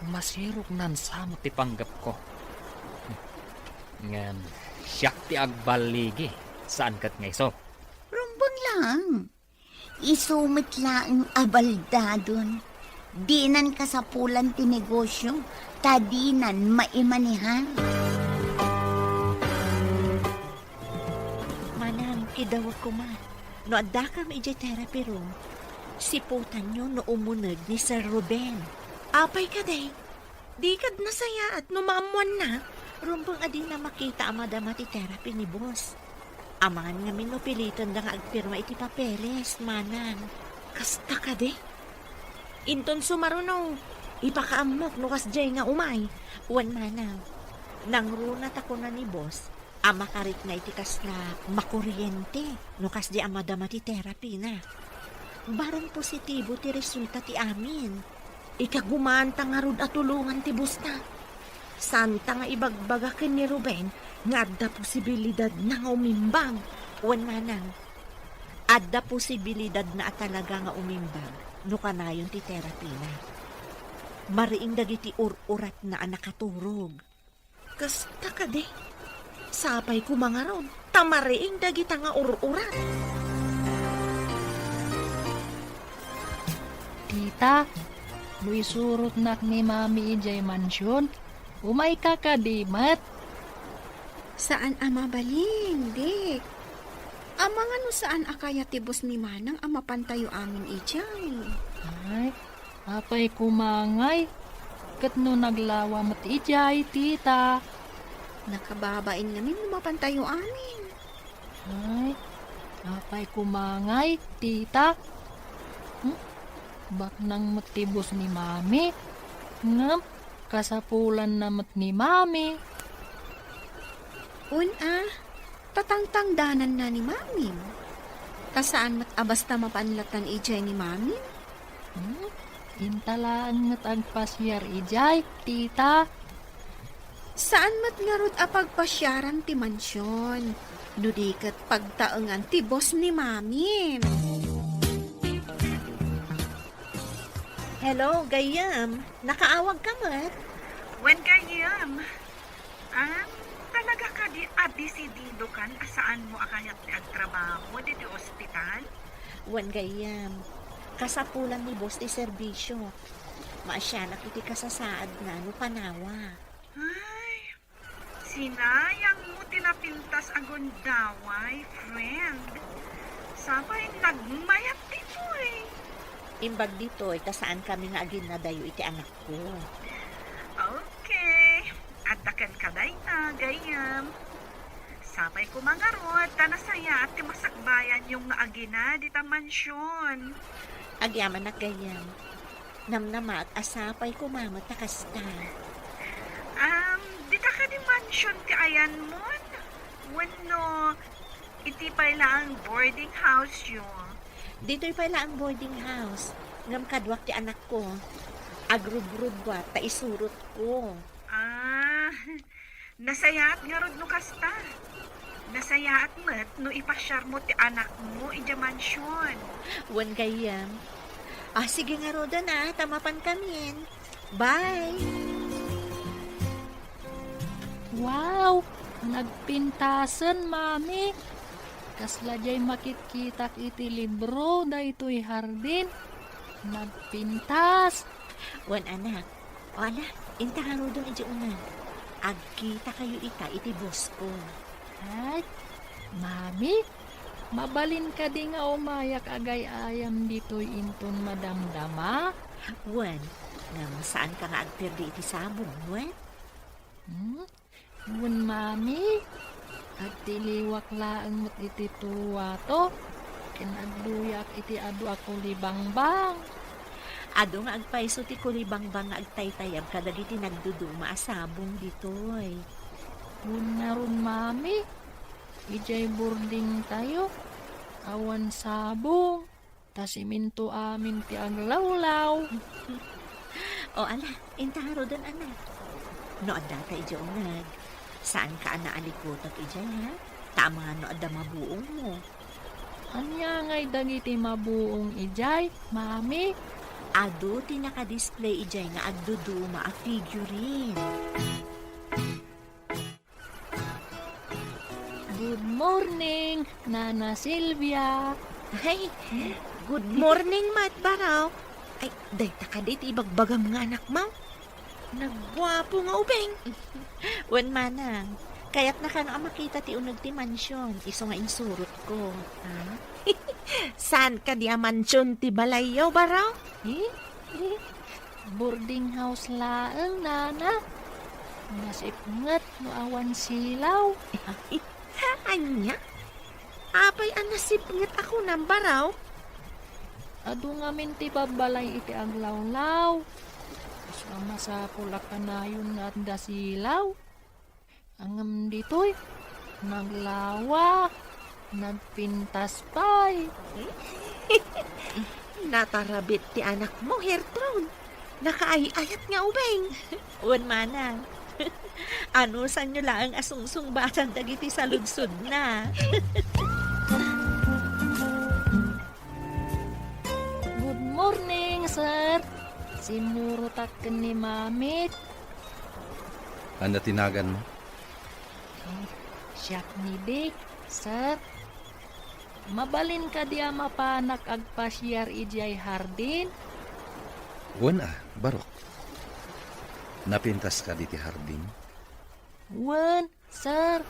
Masirok nan samot ti panggap ko. Ngan, siyak ti agbaligi. Saan kat nga iso? Rumbang lang. Isumit lang abaldadon. Dinan kasapulan ti negosyo. Tadinan maimanihan. Manang, kidawag ko man. No adda ka may therapy room, siputan nyo no umunag ni Sir Ruben. Apay ka day. Di kad nasaya at numamuan na. Rumbang adi na makita ang madama ti therapy ni boss. Aman nga minupilitan da nga agpirma iti papeles, manang. Kasta ka day. Inton sumarunaw. Ipakaamok no kas jay nga umay. Wan manang, nangrunat ako na ni boss, amakarit na iti kasla makuryente, no kas di amadama ti therapy na. Baron positibo ti resulta ti amin. Ikagumanta nga rod at tulungan ti busta. Santa nga ibagbagakin ni Ruben nga adda posibilidad na nga umimbang. Wan manang, adda posibilidad na talaga nga umimbag, no kanayon ti therapy na. Mariing dagiti urat na anakaturog. Kasta ka de. Sapay ko mga ron. Tamariing dagita nga urat. Tita, no isurot nak ni Mami ijay mansyon, umay ka kadimat. Saan ama baling, dik? Ama nga no saan akaya tibos ni Manang ama pantayo amin ijay. Ay, apay kumangay. Kat no naglawa mat ijay, tita. Nakababain namin lumapantayo amin. Ay, apay kumangay, tita. Bak nang matibos ni Mami. Ngam, kasapulan na mat ni Mami. Tatangtangdanan na ni Mami. Kasaan mat abasta mapanlatan ijay ni Mami? Intalaan ngat agpasyar ijay, tita. Saan mat ngarod apagpasyaran ti mansyon? Nudikat pagtaengan ti boss ni Mami. Hello, Gayam. Nakaawag ka mat? When gayam, talaga ka di adisidido kan asaan mo akayat ni agtrabaho di ospital? Wan Gayam. Kasapulan ni boss ti serbisyo. Maasyanak iti kasasaad na no panawa. Ay, Sinayang mo tinapintas agon daway, friend. Sabay nagmayat dito eh. Imbag ditoy, tasaan kami nga agin na dayo iti anak ko. Okay. Adakan ka day na, gayam. Sabay ko mangarod, tanasaya at timasakbayan yung naagina di ta mansyon. Agyaman na gayam. Namnama at asapay ko mama takasta. Di ta ka di mansyon ti ayan mon. Wano, iti pa lang boarding house yun. Dito'y pala ang boarding house. Ngam kadwak ti anak ko. Agrub-rubwa, ta isurot ko. Nasayaat nga rod no kasta. Nasayaat met no ipasyar mo ti anak mo ija mansyon. Wan gayam. Sige nga roda na, tamapan kamin. Bye! Wow! Nagpintasan, mami. Kasla jay makitkitak iti libro daytoy hardin. Nagpintas. Wan anak. O anak, inta nga rodong iti unan. Agkita kayo ita iti boss ko. Ay, mami, mabalin ka di nga umayak agay ayam ditoy inton madamdama. Wan, ngam saan ka nga agperdi iti sabong, wan? Ngun mami, at tiliwak laang mo't iti tuwa to, kinagduyak iti adu ako libangbang. Ado nga agpaiso ti kulibangbang nga agtaytayab kadagiti nagduduma asabong ditoy. Ngun na ron mami, ijay boarding tayo, awan sabong, tas iminto amin ti aglawlaw. O ala, intaharo doon anak. No adda ta ija unag. Saan ka naalikutak ija ha? Tama no adda mabuong mo. Anya ngay dagiti mabuong ijay, mami. Ado ti naka-display ijay nga agduduma a figurine. Good morning, Nana Silvia. Ay, good morning, Mat Baraw. Ay, day ka dito ibagbagam nga anak mo. Nagwapo nga ubeng. Wan manang. Kaya't na kano makita ti unag ti mansyon. Iso nga insurot ko. Ha? Saan ka di amansyon ti balayaw, Baraw? Boarding house laeng, Nana. Nasipngat no awan silaw. Anya? Apay anasipngit ako ng Baraw? Adu nga minti babalay iti aglawlaw. Sama sa pulak kanayon at dasilaw. Angam ditoy, naglawa, nagpintas pay. Natarabit ti anak mo, Hertrude. Nakaayayat nga ubeng. Wan manang. Ano san nyo lang ang asungsung batang dagiti sa lunsod na. Good morning, sir. Sinurutak ni Mamit. Anda tinagan mo? Siyak ni Dick, sir. Mabalin ka diya mapanak agpasyar ijay hardin. Wan barok. Napintas ka diti hardin? Wen, sir.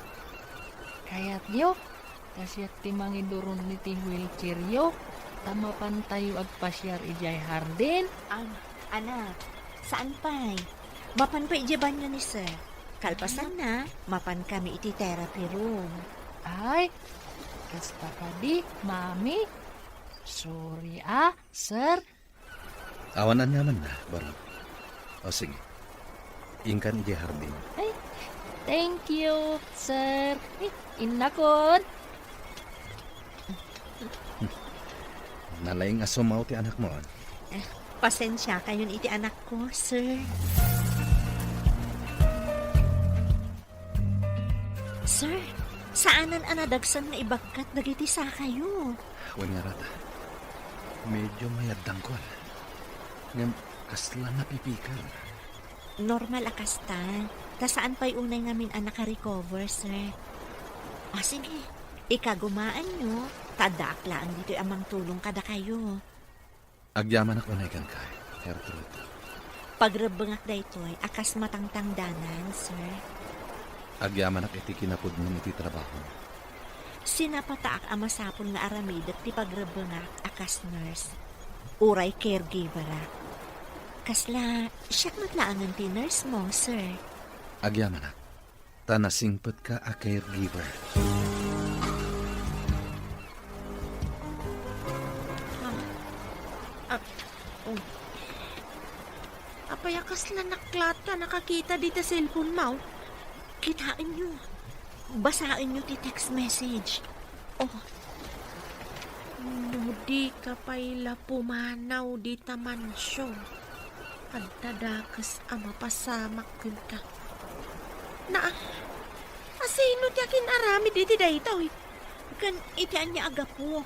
Kayat yo, kasyak timangiduron ni ti wheelchair yo. Tamapan tayo agpasyar ijay hardin. Anak, saan pa'y? Mapan pa ijaban nyo ni sir. Kalpasan na, mapan kami iti therapy room. Ay, kasta ka di, mami. Sorry sir. Awanan naman na, barok. O sige. Ingkan iti hardin. Ay, thank you, sir. Inakod. Nalaing asumaw ti anak mo. Pasensya kayon iti anak ko, sir. Sir, saanan anadagsan na ibagkat dagiti sa kayo? Wan nga rata. Medyo mayadang ko. Ngam, kasla napipikan. Normal akasta. Ta saan pa'y unay ngamin anak recover, sir? Sige. Ikagumaan nyo. Tadaklaan dito amang tulong kada kayo. Agyaman ako na ikan ka, Hertrude. Pagrabangak da ito'y akas matangtangdanan, sir. Agyamanak iti kinapod ng iti trabaho. Sinapataak ang masapon nga aramid at tipagrabangak akas nurse. Uray caregiver ak. Kasla, siyak matlaangan ti nurse mo, sir. Agyamanak, tanasingpet ka a caregiver. Apayakas lang naklat ka, nakakita dito sa cellphone mo. Kitain nyo. Basain nyo ti text message. Oh, Nudi ka pa'y pumanaw di tamansyo. Pagtadakas ama pasamak ka. Na, asino ti akin arami diti daytaw eh. kan itian niya aga po.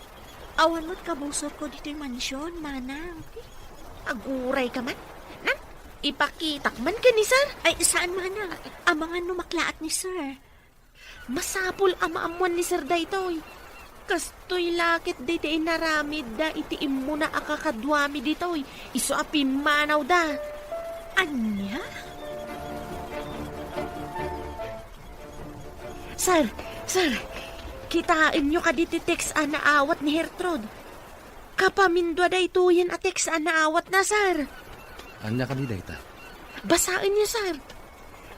Awan mo't kabusor ko dito yung mansyon, manang. Aguray ka man. Nan, ipakitak man ka ni sir. Ay, saan manang? Amangan numaklaat ni sir. Masapul amaamuan ni sir daytaw eh. Kastoy lakit dito inaramid da itiim mo na akakadwami dito eh. Iso apin manaw da. Anya? Sir, kitain nyo ka diti text na awat ni Hertrud. Kapamindwa da ito yan a text na awat na, sir. Anya ka ni dayta? Basain niyo, sir.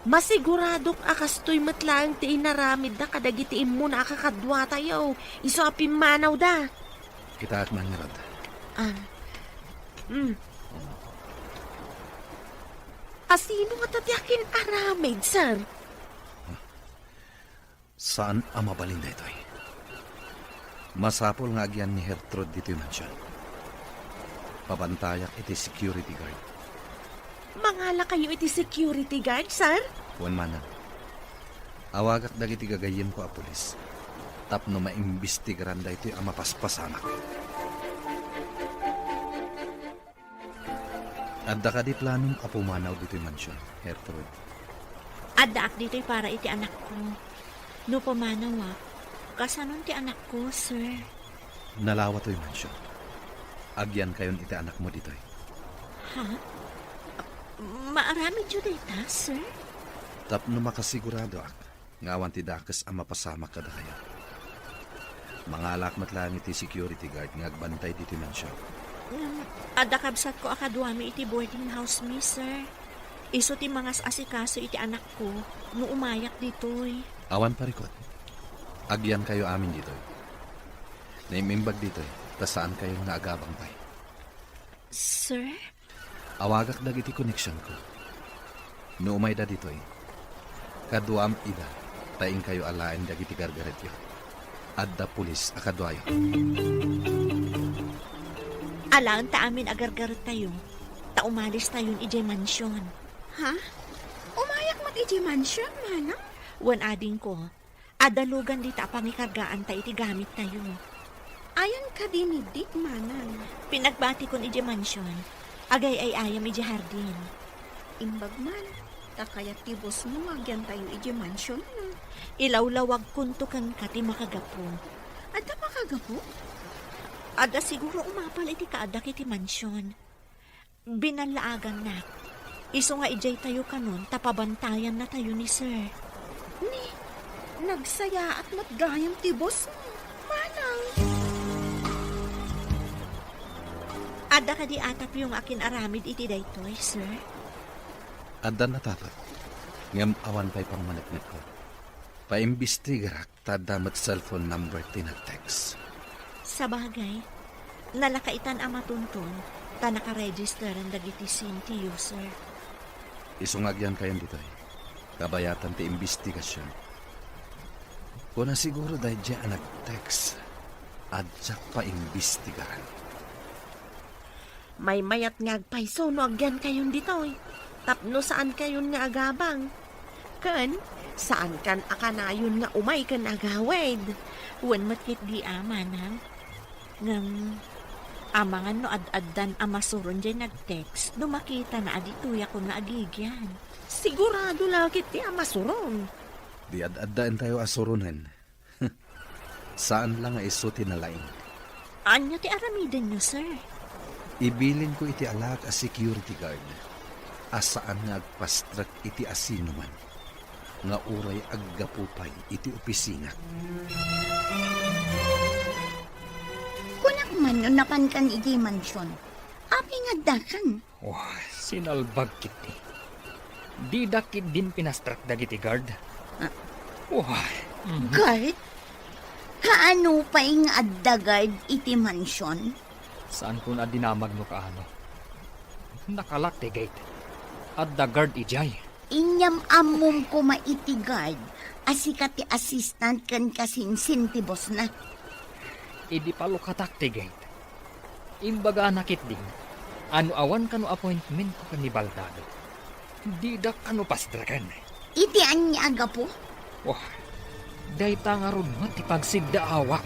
Masiguradok akastoy matlang ti inaramid da kadagitiim mo na akakadwa tayo. Iso apin manaw da. Kita at manirad. Asino nga tatyakin aramid, sir? Saan ang mabalin dito eh? Masapol nga agyan ni Hertrud dito yung mansyon. Pabantayak iti security guard. Mangala kayo iti security guard, sir? Huwag manan. Awagak dagiti gagayim ko a pulis. Tapno maimbestigaran da ito ang mapaspasamak. Adda ka di planong apumanaw dito yung mansyon, Hertrud. Adaak dito para iti anak ko. No pamanaw kasanon ti anak ko, sir. Nalawa to yung mansyon. Agyan kayon iti anak mo dito eh. Ha? Maarami dyo dita, sir? Tapno makasigurado ak. Ngawan ti dakas ang mapasamak kada kayo. Mangalak matlang iti security guard nga agbantay dito yung mansyon. Adakabsat ko akadwami iti boarding house mi, sir. Iso ti mga asikaso iti anak ko no umayak ditoy. Awan parikot. Agyan kayo amin dito. Naimimbag dito saan kayo naagabang pay. Sir? Awagak dagiti connection ko. No umay da dito kaduam ida, taing kayo alain dagiti gargaret yo. Adda pulis akadwayo. Alaan ta amin agargarot tayo. Ta umalis tayo ije mansyon. Ha? Umayak mat iti mansion, manang? Wan ading ko, adalugan dita pangikargaan ta iti gamit tayo. Ayan ka dinidik, manang. Pinagbati kon ije mansyon, agay ay ayam ije hardin. Imbag man, takayat tibos mo agyan tayo iti mansion na. Ilawlawag kuntukan ka ti makagapo. Ada makagapo? Ada siguro umapal iti kaadak iti mansyon. Binalaagan na. Iso nga ijay tayo kanon, tapabantayan na tayo ni sir. Ni, nagsaya at matgayam tibos mo, manang. Ada ka di atap yung akin aramid iti daytoy, sir. Adda natapat. Ngam awan pa'y pangmanagnet ko. Paimbestigarak tadamat cellphone number tinag-text. Sa bagay, nalakaitan ang matuntun, ta nakaregister ang dagiti SIM ti user. Isungagyan kayan dito kabayatan ti imbestigasyon. Kuna siguro dahil dyan nag-text. Adyak pa imbestigaran. May mayat nga agpaiso no agyan kayon dito eh. Tapno saan kayon nga agabang. Kan, saan kan akanayon nga umay kan agawid. Wan matkit di amanang. Ngam, amangan no ad-addan amasuron dyan nag-text, no makita na adituya ko nga agigyan. Sigurado lakit ti amasuron. Di ad-addaan tayo asurunan. Saan lang nga isuti na laing. Anya ti aramidan nyo, sir? Ibilin ko iti alak a security guard. Asaan nga agpastrak iti asino man. nga uray aggapupay iti opisina. Kunak man no napan kan iti mansyon. Api nga dakan. Wah, sinalbag kiti. Di dakit din pinastrak dagiti guard. Wah, Guard? Kaano pa nga addagard iti mansyon? saan ko na dinamag no kaano? Nakalak ti gate. At the guard ijay. Inyam amom ko maiti guard. Asikat ti assistant kan kasinsin ti boss na. Idi palukatak ti gate. Imbaga nakit din. Ano awan kano appointment ko kan ni Baldado. Di dak kano pasdrakan. Iti anya aga po? Wah, day tangarod mo ti pagsidda awak.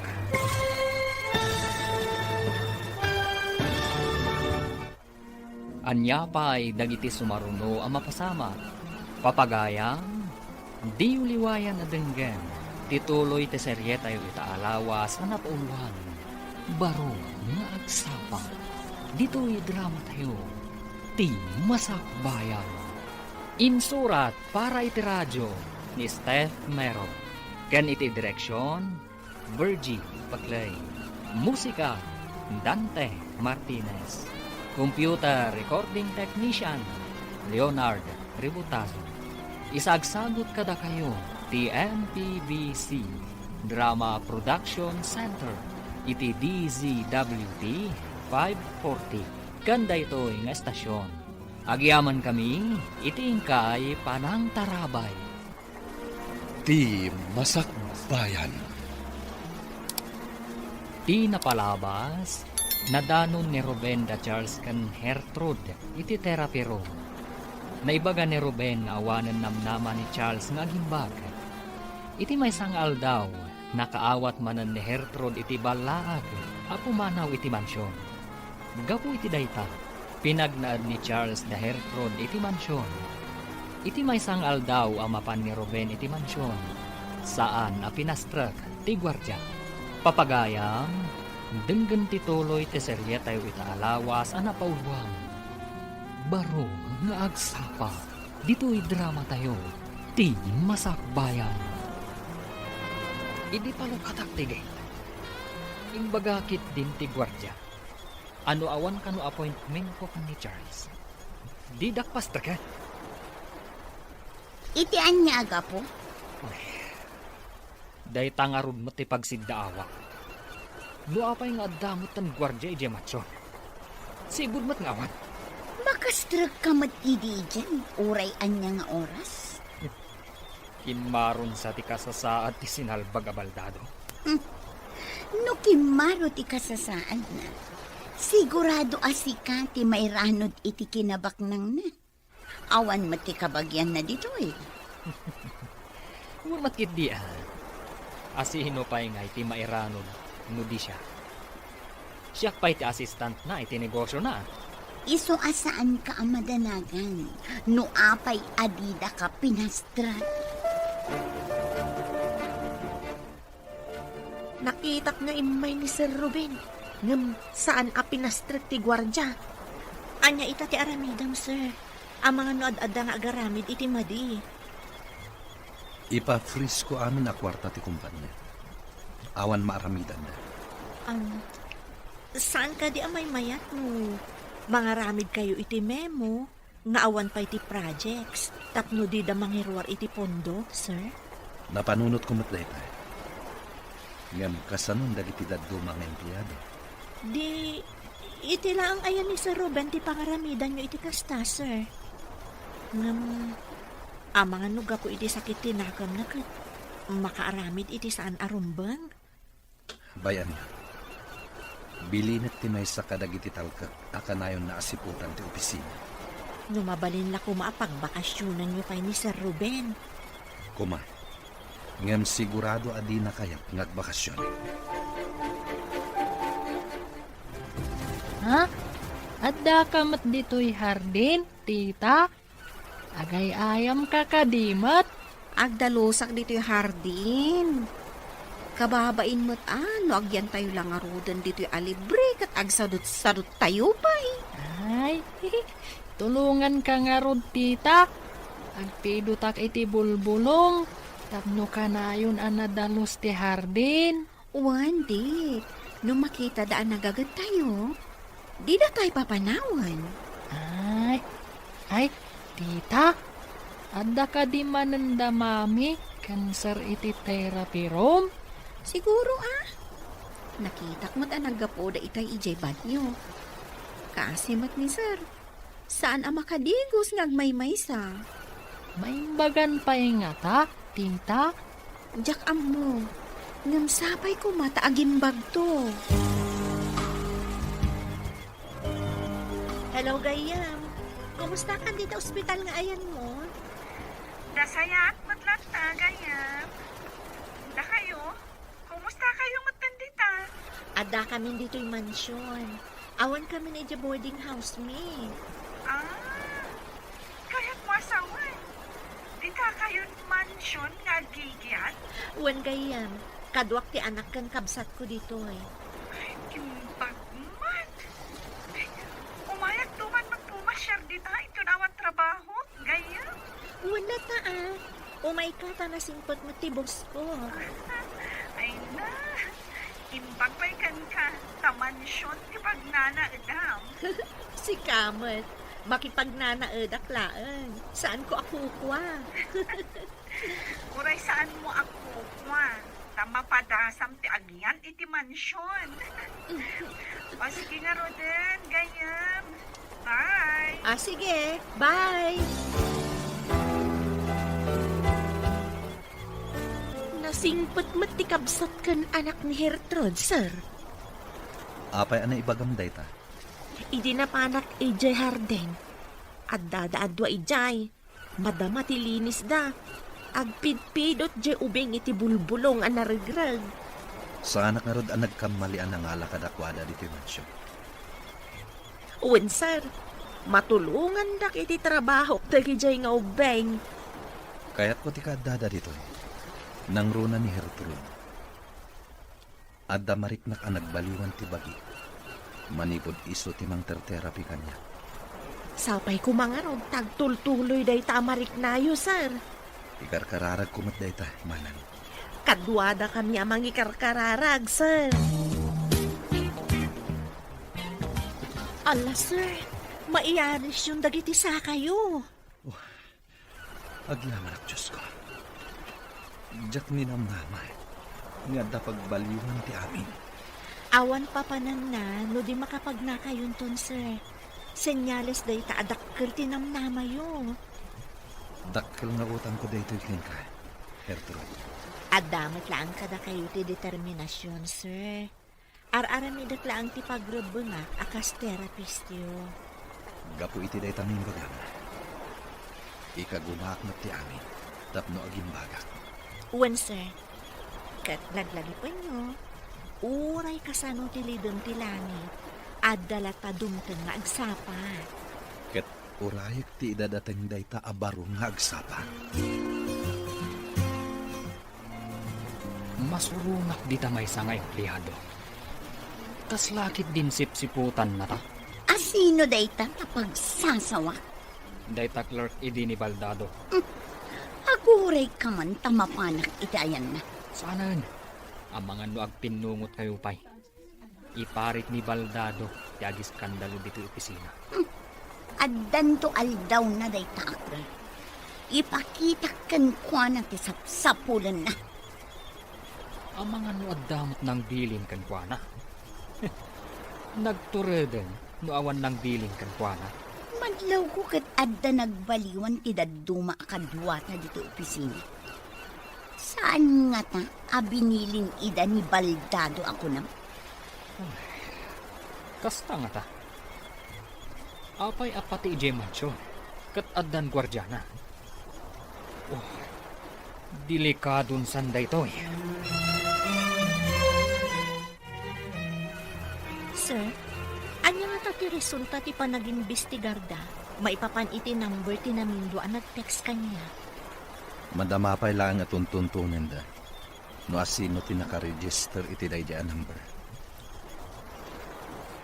Anya pa'y dagiti sumaruno ang mapasama. Papagayang, di uliwayan na denggan. Tituloy ti serye tayo itaalawas na napauluhan. Baro nga agsapa. Dito'y drama tayo. Ti Masakbayan. Insurat para iti radyo ni Steph Mero. Ken iti direksyon, Virgie Paclay. Musika, Dante Martinez. Computer Recording Technician, Leonard Ributazo. Isagsagot kada kayo, TMPBC Drama Production Center, iti DZWT 540. Ganda ito nga estasyon. Agyaman kami, iti ingkay Panang Tarabay. Ti Masakbayan. Di napalabas, nadanon ni Ruben da Charles kan Hertrude iti therapy room. Naibaga ni Ruben na awanan namnaman ni Charles nga gimbag. Iti may sangal daw, nakaawat manan ni Hertrude iti balaag, apumanaw iti mansyon. Gapu iti dayta, pinagnaad ni Charles da Hertrude iti mansyon. Iti may sangal daw amapan ni Ruben iti mansyon. Saan a pinastrak ti gwardya. Papagayang, denggan tituloy ti serye tayo itaalawas ang napauluan. Baro nga agsapa, dito'y drama tayo, ti Masakbayan. Idi palukatak ti gate. Imbagakit din ti gwardya. Ano awan kano appointment ko kan ni Charles. Di dakpas ka. Iti anya aga po? Day tangarod mo ti pagsidaawa. Luapay nga damot tan gwardya ije matsyon. Sigud mat nga awan. Makastrag ka matidi dyan. Uray anya nga oras. Kinmaron sa ti kasasaad ti sinalbag a Baldado. No kimaro ti kasasaan na. Sigurado asika ti mayranod iti kinabak nang na. Awan mati kabagyan na dito eh. Huwag matkit di Asihino pa'y nga iti mairanod, no di siya. Siya pa'y ti assistant na, iti negosyo na. Iso asaan ka ang madanagan. No apay adida ka pinastrat. Nakitak nga imay ni Sir Ruben. Ngam saan a pinastrik ti gwardya. Anya ita ti aramidam, sir. Ang mga noad-ada nga agaramid iti madi. Ipa-freeze ko amin na kwarta ti kumpanya. Awan maaramidan na. Saan ka di amay mayat mo? Mga ramid kayo iti memo, nga awan pa iti projects, tapno di da mangirwar iti pondo, sir? Napanunot ko matday pa. Ngam kasanon dagiti daddo mga empleyado. Di, iti lang ayan ni Sir Ruben ti pangaramidan nyo iti kasta, sir. Ngam, mga nuga ko iti sakit tinakam na kat makaaramid iti saan arumbang. Bayan niya. Bilinat ti may sa kadagiti talka akanayon na asiputan ti opisina. Numabalin la kumapagbakasyonan nyo kay ni Sir Ruben. Kuma, ngam sigurado adi na kayat ngagbakasyon. Ha? Adda ka mat dito'y hardin, tita? Agay ayam ka kadimat? Agdalusak dito yung hardin. Kababain mo't ano, agyan tayo lang arudan dito yung alibre kat agsadot-sadot tayo pa eh. Ay, tulungan ka nga rod, tita. Agpidutak iti bulbulong. Tapno ka na yun anadalos ti hardin. Wan, di. Nung makita daan nagagat tayo, di na tayo papanawan. Ay, tita. Ada ka di mananda mami. Cancer iti therapy room. Siguro Nakitak mo't nagapo da itay ijay banyo. Kaasimat ni sir. Saan ang makadigos ngagmaymay sa? May bagan pa nga ta, tita. Jak mo. Ngam sapay ko mata agimbag to. Hello, Gayam. Kumusta ka dito ospital nga ayan mo? Dasayat matlat ta, gayam. Da kayo? Kumusta kayo matandita? Ada kami dito yung mansyon. Awan kami na dyan boarding house, me. Kaya't mo asawan. Di ka kayo mansyon nga gigyan? Wan, Gayam. Kadwak ti anak kan kabsat ko dito eh. Imbag man. Umayag tuman magpumasyar dita. Ito naman trabaho. Gayam. Wala ta Umay ka ta na simpot mo tibos ko. Ay na. Imbag pa'y kan ka. Tamansyon ti pagnana edam. Si Kamat. Makipagnanaed aklaan. Saan ko ako kwa? Uray saan mo ako, kwa? Tamapadasam ti agyan iti mansyon. O sige nga, Roden. Gayam. Bye. Sige. Bye. Nasingpot matikabsat kan anak ni Hertrud, sir. Apay ana ibagam dayta. Idi na panak ijay harden. At dadaadwa ijay. Madama ti linis da. Agpidpidot jay ubing iti bulbulong ang narigrag. Sa anak nga rod ang nagkamalian ang alakadakwada dito mansyon. Uwan, sir. Matulungan dak iti trabaho tagi jay nga ubeng. Kaya't ko ti kadada dito nang runa ni Hertrude. Adda mariknak ang nagbaliwan ti bagi. Manipod iso ti mang therapy kanya. Sapay ko mga rod, tagtultuloy day tamarik nayo, sir. Ikarkararag kumat dayta, manang. Kadwada kami amang ikarkararag, sir. Ala, sir. Maiyaris yung dagiti sa kayo. Aglaman Diyos ko. Diyak ni namnamay. Nga da pagbaliwan ti amin. Awan pa panan na, no di makapagnakayon ton, sir. Senyales day taadakkel tinamnama yo. Dakkel nga utang ko dayto ikin ka, Hertrude. Adamat lang kada kayo ti determinasyon, sir. Ar-aramidak lang ti pagrebo nga akas therapist yo. Gapo iti dayta ng bagam. Ikagumak na ti amin. Tapno aging bagak. Uwan, sir. Kat naglagi pa nyo. Uray kasano ti lidon ti langit. Adala ta dumten nga agsapa. Ket urayek ti idadateng dayta abaro nga agsapa. Masurunak di ta may sangay empleyado. Tas lakit din sipsiputan na ta. Asino dayta kapag sasawa? Dayta clerk idi ni Baldado. Aguray ka man tamapanak itayan na. Saanan? Ang mga nuag pinungot kayo pay. Iparit ni Baldado yagi skandalo dito opisina. Addan to aldaw na dayta ako. Ipakita kan kwa na ti sapsapulan na. Ang mga nuad damot ng bilin kan kuana. Nagtureden nuawan ng bilin kan kuana. Madlaw ko kat adda nagbaliwan ti daduma akadwa na dito opisina. Saan nga ta abinilin ida ni Baldado ako na? Kasta nga ta. Apay apati ije mansyon. Kat addan gwardyana. Oh, delikadun sanday to eh. Sir, anya nga ti resulta ti panag-imbestigarda? Maipapan iti number ti namindo ang nag-text kanya. Madamapay lang at tuntuntunan da. No asino ti nakaregister iti dayjaan number.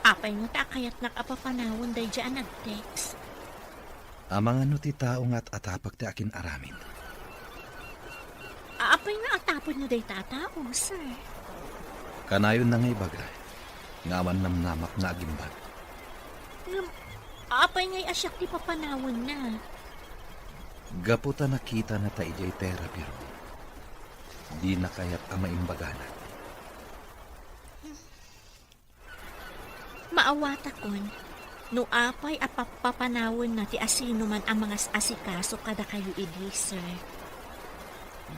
Apay nga ta kayat nakapapanawon day dyan nag-text. Amang ano ti tao nga't atapag ti akin aramid. Aapay nga atapon nyo day tatao, sir. Kanayon na ngay bagay. Ngaman namnamak na agimbag. Aapay nga'y asyak ti papanawon na. Gaputa nakita na ta ijay therapy ro. Di na kaya't amaimbagana. Maawata kon, no apay apapapanawon na ti asino man ang mga asikaso kada kayo idi, sir.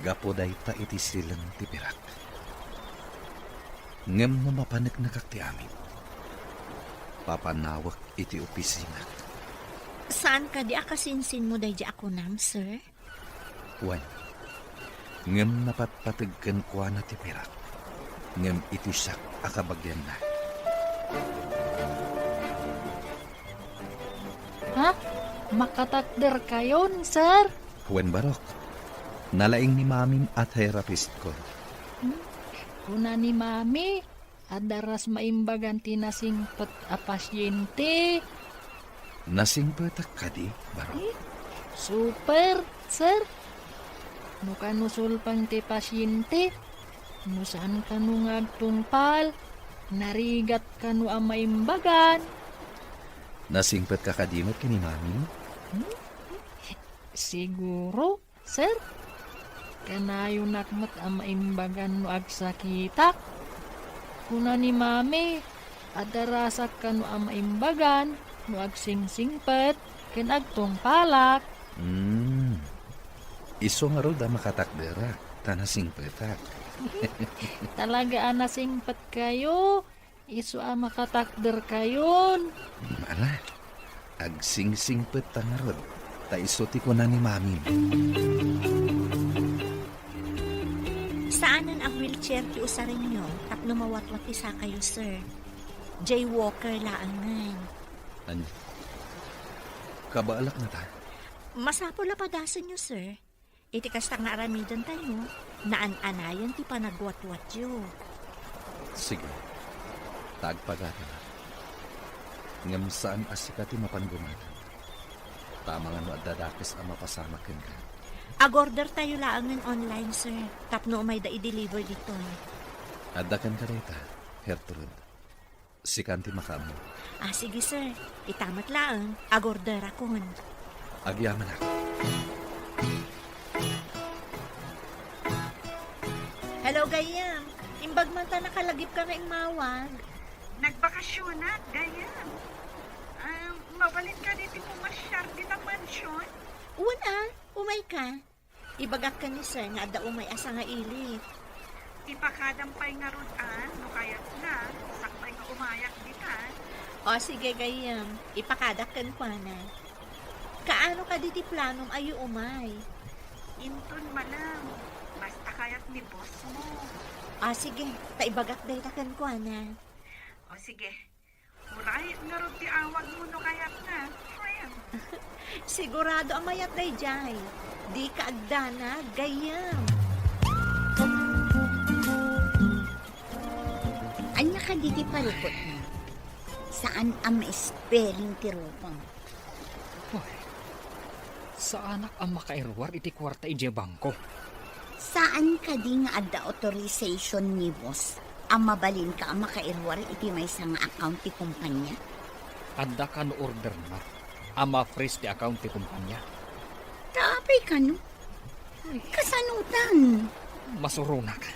Gapuday ta iti silang ti pirak. Ngem no mapanek na kakti amin. Papanawak iti opisina. Saan ka di akasinsin mo day di ako nam, sir? Wan. Ngem napatpatagkan kwa na ti pirak. Ngem iti siyak akabagyan na. Ha? Makatakder kayon, sir? Wen barok. Nalaing ni mamin at therapist ko. Kuna ni mami, adaras maimbagan tinasingpet a pasyente. Nasingpetak ka di, barok. Super, sir. No kanusul pang ti pasyente, no saan ka no ngagtungpal, narigat ka no ang maimbagan. Nasingpet ka kadimot kini mamin? Siguro, sir. Kanayo nakmat ang maimbagan no agsakitak. Kuna ni mami, adarasak ka no ang maimbagan no agsingsingpet ken agtungpalak. Iso nga ro da makatakdera. Tanasingpetak. Talaga anasingpet kayo. Isu ang makatakder kayon. Mara, agsingsingpet ta nga ro. Ta iso ti ko na ni mamin. Saanan ang wheelchair ti usarin nyo? Tapno mawatwat isa kayo, sir. Jaywalker laangan. Ano? Kabaalak na ta. Masapol na padasan nyo, sir. Iti kasta nga aramidan tayo. Naan-anayan ti panagwatwat yo. Sige. Tagpagata na. Ngam saan asika ti mapanggumatan. Tama nga no at dadakis ang mapasama ken ka. Agorder tayo laangan online, sir. Tapno umay da i-deliver dito. Adakan ka rita, Gertrude. Sikanti makamu. Sige, sir. Itamat laang. Agorder akon. Agyaman ako. Hello, gayam. Imbag man ta nakalagip ka nga mawag. Nagbakasyon na, ganyan. Mabalin ka dito pumasyar din ang mansyon. Una, umay ka. Ibagak ka ni sir nga da umay asa nga ilit. Ipakadampay nga rudan, no kayat na, sakbay nga umayak ditan. O sige, gayam. Ipakadak kan pa na. Kaano ka diti planom ayo umay? Intun malang, basta kayat ni boss mo. Sige. Taibagak day takan ko na. O sige, uray nga rin ti awag mo no kayat na, friend. Sigurado ang mayat day jay. Di ka agdana, gayam. Anya ka diti palukot na. Saan ang ma-spelling ti rupang? Sa anak ang makairwar iti kwarta ije bangko. Saan ka di nga adda authorization ni boss? Ang mabalin ka ang makairwar iti may nga account ti kumpanya? Adda ka no order na. Ama freeze ti account ti kumpanya. Tapay ka no? Kasanutan. Masuruna ka.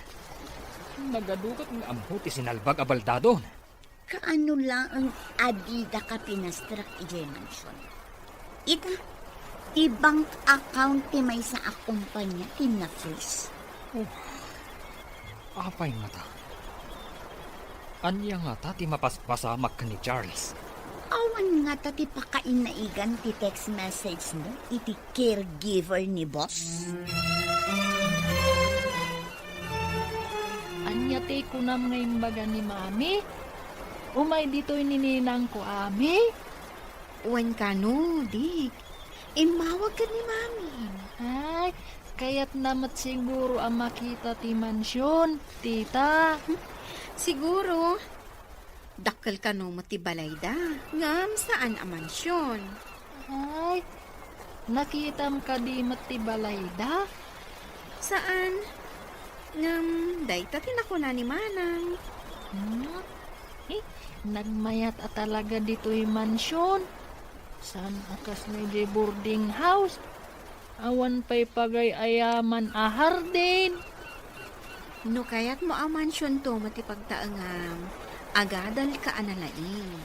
Nagadugat ng ampo ti sinalbag abaldado. Kaano lang ang adida ka pinastrak ije mansion? Ita, ti bank account ti may sa akumpanya ti na-freeze. Apay nga ta. Anya nga ta ti mapaspasamak ka ni Charles. Awan nga ta ti pakainaigan ti text message mo iti caregiver ni boss. Anya te kunam nga imbaga ni mami. Umay dito'y nininang ko ami. Wan ka no, dik. Imawag ka ni mami. Ay, kaya't namat siguro ang makita ti mansyon, tita. Siguro, dakkel ka no matibalay da. Ngam saan ang mansyon? Ay, nakitam ka di matibalay da? Saan? Ngam, dayta tinakuna ni Manang. Hmm? Nagmayat at talaga dito'y mansyon. San akas na di boarding house? Awan pa'y pagay ayaman ahar din. No kayat mo ang mansyon to matipagtaangam. Agadal ka analain.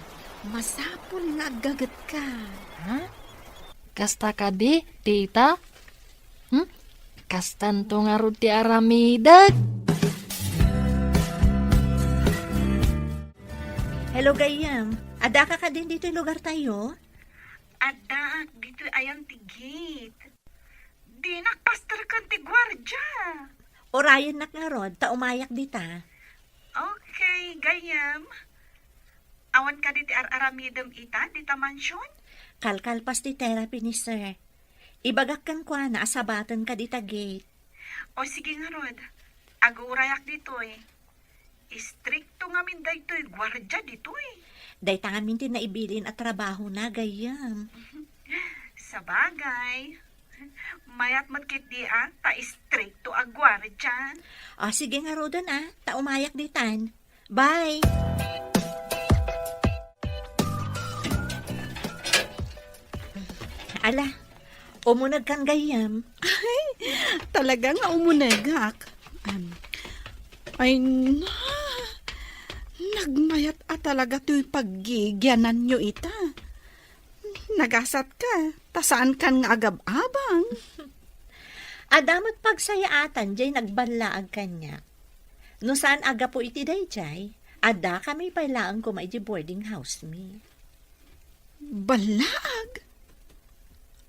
Masapul nga agagat ka. Ha? Kasta ka di, tita? Kastan to nga ro ti aramidag. Hello, Gayam. Ada ka din dito yung lugar tayo? Ada, dito ayan ti gate. Di nakpastor kan ti gwardya. Orayan nak nga rod, ta umayak dita. Okay, gayam. Awan ka diti aramidem ita, dita mansyon? Kalkalpas di therapy ni sir. Ibagak kan kwa na asabatan ka dita gate. O sige nga rod, agurayak dito eh. Istrikto nga min daytoy gwardya dito eh. Day tangamin din na ibilin at trabaho na, Gayam. Sa bagay. Mayat matkit di ta istrikto ag gwardya. O sige nga rodan ta umayak ditan. Bye! Ala, umunag kan Gayam. Talaga nga umunegak. Ay, nagmayat talaga to'y paggigyanan nyo ita. Nagasat ka, tasaan kan nga agab-abang. Adamat pagsayaatan, jay nagbalaag kanya. No saan aga po iti day, jay? Ada kami pailaan ko may boarding house me. Balaag?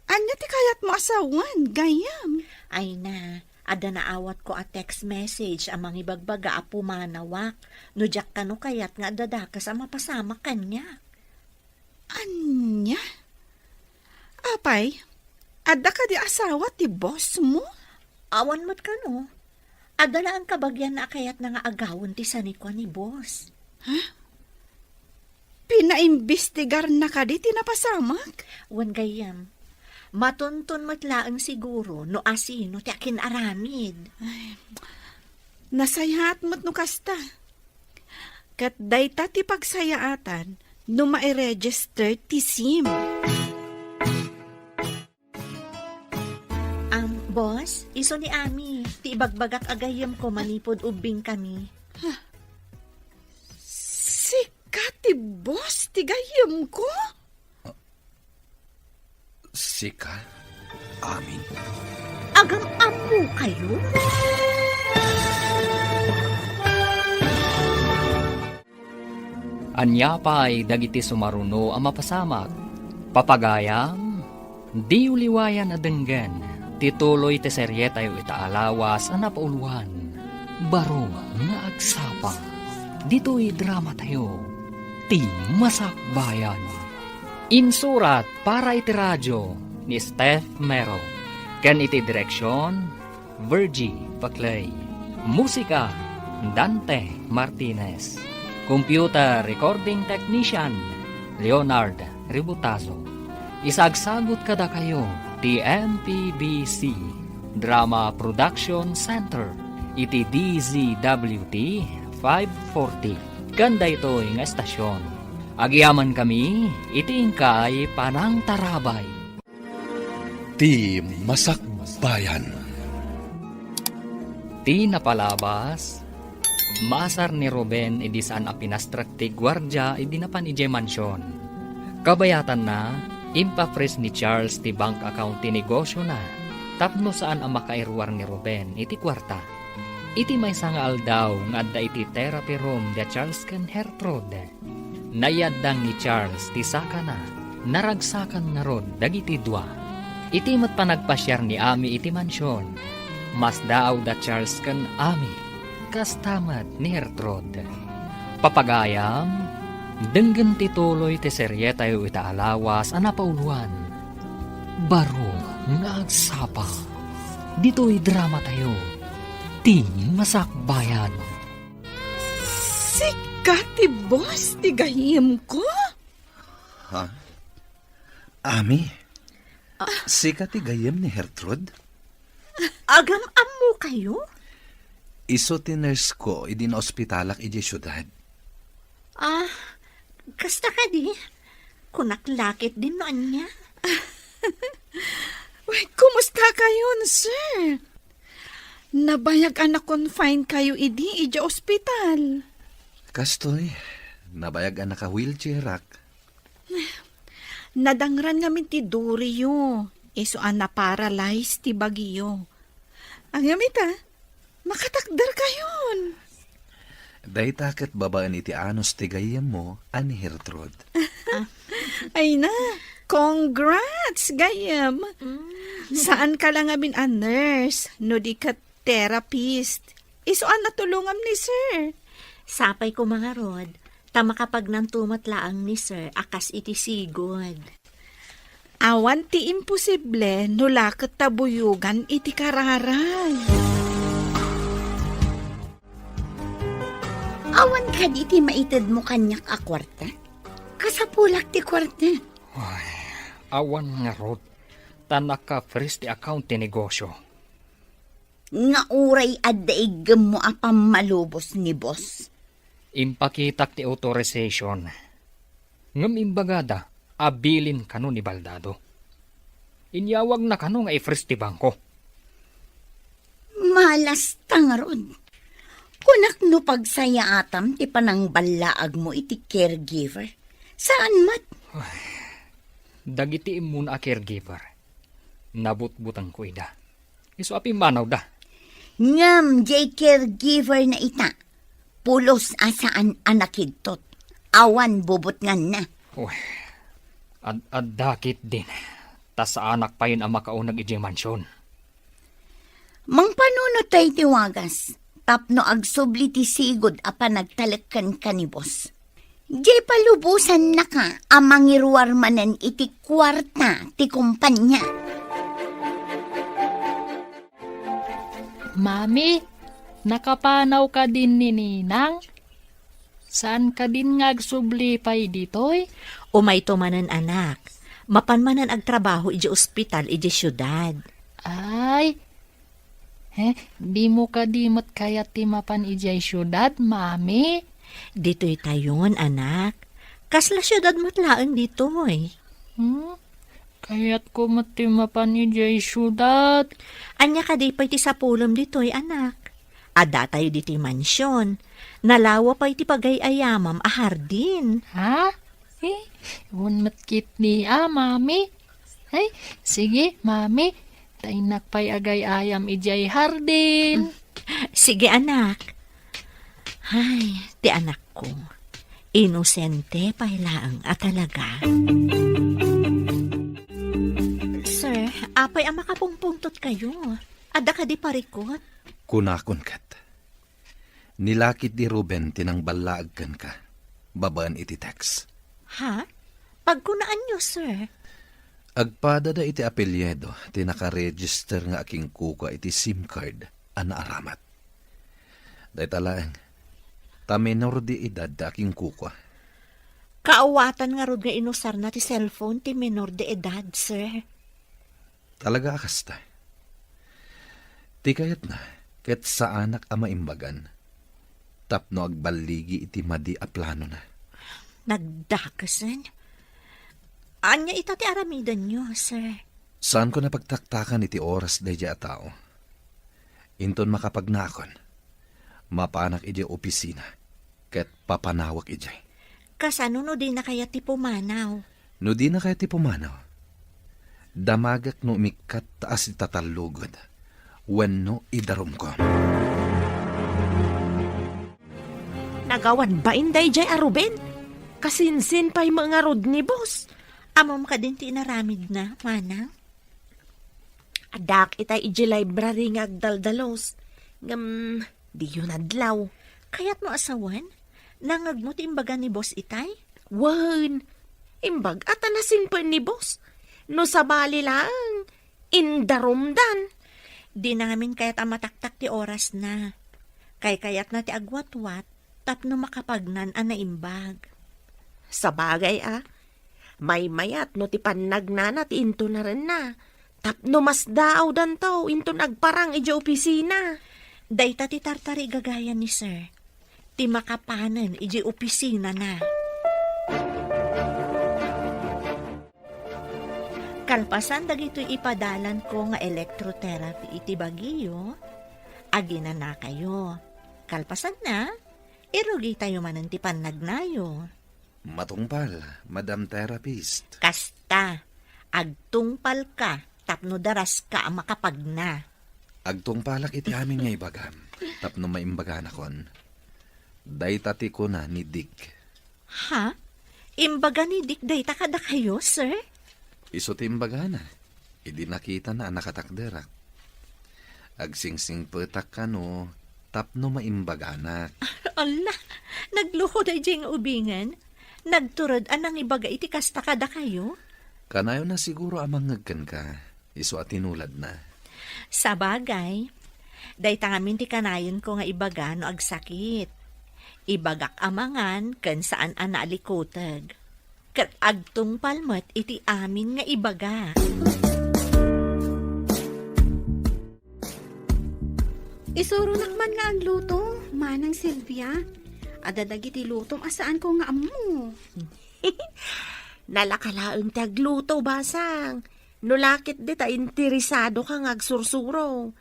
Anya ti kayat mo asawan, Gayam? Ay na, ada naawat ko a text message amang ibagbaga a pumanawak. No jak kano kayat nga dadakas a mapasama kanya. Anya? Apay, ada ka di asawa ti boss mo? Awan mat kano. Adala ang kabagyan na kayat na nga agawon ti sanikwa ni boss. Pinaimbestigar na ka di tinapasamak? Wan Gayam, matuntun matlaang siguro no asino ti akin aramid. Nasayaat mo't no kasta. Kat dayta ti pagsayaatan no ma-register ti SIM. Boss, iso ni Ami, ti ibagbagak agayam ko manipod ubing kami. Sikat ti boss ti gayam ko? Sika? Amin? Agang apo kayo? Anya pa'y dagiti sumaruno ang mapasamak. Papagayam, di uliwayan na denggan. Tituloy ti serye tayo itaalawas ang napauluan. Baro nga agsapa. Dito'y drama tayo. Ti Masakbayan. Insurat para iti radyo ni Steph Mero. Ken iti direksyon, Virgie Paclay. Musika, Dante Martinez. Computer Recording Technician, Leonard Ributazo. Isagsagot kada kayo, ti MPBC Drama Production Center, iti DZWT 540. Ganda ito yung estasyon. Agiyaman kami, iti ingkay panang tarabay. Ti Masakbayan. Ti napalabas, masar ni Ruben idi saan a pinastrak ti gwardya idi napan ije mansyon. Kabayatan na, impapres ni Charles ti bank account ti negosyo na. Tapno saan ang makairwar ni Ruben iti kwarta. Iti may sangal daw nga adda iti therapy room da Charles ken Hertrude. Nayaddang ni Charles ti saka na, naragsakan na rod dagiti dua. Iti mat panagpasyar ni Ami iti mansyon. Mas daaw da Charles ken Ami, kastamat ni Hertrude. Papagayam, denggen tituloy ti serye tayo itaalawas ang napauluan. Baro nga agsapa. Dito'y drama tayo. Ti Masakbayan. Sikat ti boss ti gayam ko? Ha? Ami? Sika ti gayem ni Hertrude. Agam-am mo kayo? Iso ti nurse ko, idin ospitalak iji syudad. Kasta ka di? Kunaklakit din noon niya. Uy, kumusta kayo, sir? Nabayag anak confine kayo iji ospital. Kastoy, nabayag anak ka wheelchair rak. Nadangran ngamin ti Durio. Iso na paralyzed ti Baguio. Ang yamita, makatakdar kayon. Day takit babaan iti anos ti gayem mo, ani Hertrude. Ay na, congrats, gayam. Saan ka lang amin a nurse, no di ka therapist. Iso natulungam ni sir. Sapay ko mga rod, tama kapag nantumat laang ni sir, akas iti sigod. Awan ti imposible, no lakot tabuyugan iti kararay. Awan ka di ti maitid mo kanyak a kwarta? Kasapulak ti kwarta. Awan nga rod. Tanak ka first ti account ti negosyo. Nga uray adaigam mo apam malubos ni boss. Impakitak ti authorization. Ngam imbagada, abilin kano ni Baldado. Inyawag na kano nga i-first ti bangko. Malas tangarod. Kunak no pagsaya atam ti panang balaag mo iti caregiver. Saan mat? Dagiti imuna a caregiver. Nabutbutang ko ida. Iso api manaw da. Ngam jay caregiver na ita. Pulos asaan anakidtot. Awan bubot nga na. Dakit din. Tas sa anak pa yun ang makaunag iji mansyon. Mang panunot tayo tiwagas. Tapno agsubli ti sigod apa nagtalagkan ka ni boss. Jay palubusan na ka amang iruwar manen iti kwarta ti kumpanya. Mami, nakapanaw ka din ni Ninang? Saan ka din ngagsubli pa'y ditoy? Umay to manan anak, mapanmanan ag trabaho iji ospital iji syudad. Ay, di mo ka dimot kaya timapan ijay syudad, mami? Dito'y tayon anak, kasla syudad matlaan dito'y. Kaya't ko matimapan ijay syudad. Anya ka di pa'y ti sapulom dito'y anak. Ada tayo di ti mansyon. Nalawa pa'y ti pagayayamam a hardin. Ha? Unmatkit ni mami. Ay, sige, mami. Tainak pa'y agay ayam ijay hardin. Sige anak. Ay, ti anak ko. Inosente pa'y laang at talaga. Sir, apay ang makapungpungtot kayo. Ada ka di parikot. Kunakon kat. Nilakit di Ruben tinang balaag kan ka. Babaan iti text. Ha? Pagkunaan nyo, sir. Agpada da iti apelyedo, tinaka-register nga aking kuka iti SIM card, anaaramat. Day talaang, minor di edad da aking kuka. Kaawatan nga rod nga inusar na ti cellphone ti minor de edad, sir. Talaga akasta. Ti kayat na, ket sa anak ama imbagan, tapno agbaligi iti madi a plano na. Nagdakasan? Anya ita ti aramidan nyo, sir? Saan ko napagtaktakan iti oras day a tao? Inton makapagnakon, mapanak iti opisina, ket papanawak iti. Kasano no di na kaya ti pumanaw? No di na kaya ti pumanaw, damagak no mikat taas itatalugod, wenno idarum ko. Nagawan ba inday jay a Ruben? Kasinsin pa'y mga rod ni boss. Amam ka din ti inaramid na, manang? Adak itay iji library nga agdaldalos. Di yun adlaw. Kaya't mo asawan? Nangag mo ti imbaga ni boss itay? Wan, imbag atanasin pa ni boss. No sabali lang, indarumdan. Di na ngamin kaya't amataktak ti oras na. Kayat na ti agwatwat, tapno makapagnan a naimbag. Sa bagay May mayat no ti pannagnana ti into na rin na. Tapno mas daaw dan to, into nagparang ija opisina. Dayta ti tartari gagaya ni sir. Ti makapanan iji opisina na. Kalpasan dagito ipadalan ko nga electrotherapy iti Baguio, agina na kayo. Kalpasan na, irugi tayo manan ti pannagnayo. Matungpal, Madam Therapist. Kasta, agtungpal ka, tapno daras ka ang makapagna. Agtungpalak iti amin nga ibagam. Tapno maimbagana kon. Daytati ko na ni Dick. Ha? Imbaga ni Dick dayta kada kayo, sir? Iso ti imbagana. Idi nakita na nakatakderak. Agsingsing petak ka no, tapno maimbagana. Ala, nagluho da nga ubingan. Nagturod anang ibaga iti kasta kada kayo? Kanayo na siguro amang ngagkan ka. Iso at tinulad na. Sa bagay, dayta ngamin ti kanayon ko nga ibaga no agsakit. Ibagak amangan kan saan analikotag. Kat agtung palmat iti amin nga ibaga. Isuro nakman nga ang luto, manang Silvia. Adadagi ti lutom asaan ko nga amo. Nalakalaang ti agluto, basang. Nulakit di ta interesado ka nga agsursuro.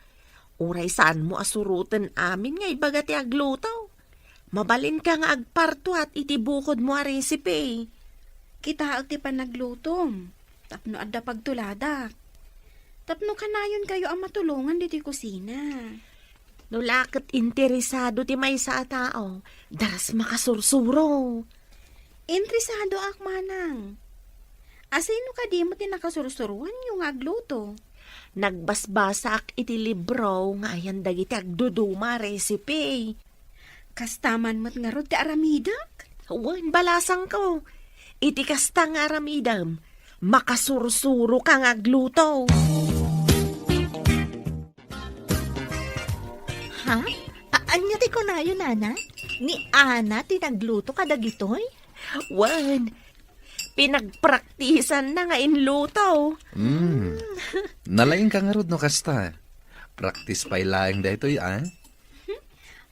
Uray saan mo asurutan amin nga ibaga ti agluto. Mabalin ka nga agparto at itibukod mo a recipe. Kita ag ti panaglutom. Tapno adda pagtuladak. Tapno kanayon kayo ang matulungan di ti kusina. Nulakit interesado ti may sa tao. Daras makasursuro. Interesado ak manang. Asino ka di mo ti nakasursuruan yung agluto? Nagbasbasak iti libro nga ayan dagiti agduduma recipe. Kastaman mo't nga rod ti aramidak? Wan balasang ko. Iti kasta nga aramidam. Makasursuro ka nga agluto. Ha? Anya ti kunayo, nana? Ni Ana ti nagluto kada gitoy? Wan. Pinagpraktisan na nga inluto. Nalaing ka nga rod no kasta. Practice pa ilaing daytoy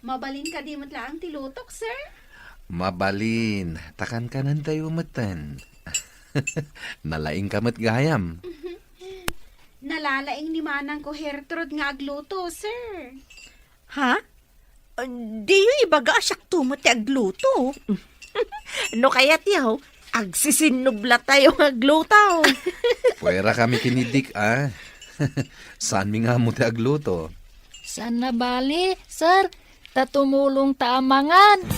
Mabalin ka di mo't lang ti lutok, sir? Mabalin, takan ka nan tayo matan. Nalaing ka mat gayam. Nalalaing ni manang ko Hertrud nga agluto, sir. Ha? Di yung ibaga asyak tumot ti agluto. No kaya't yaw, agsisinubla tayo nga agluto. Pwera kami kinidik Saan mi nga mo ti agluto? Saan na bali, sir? Tatumulong taamangan.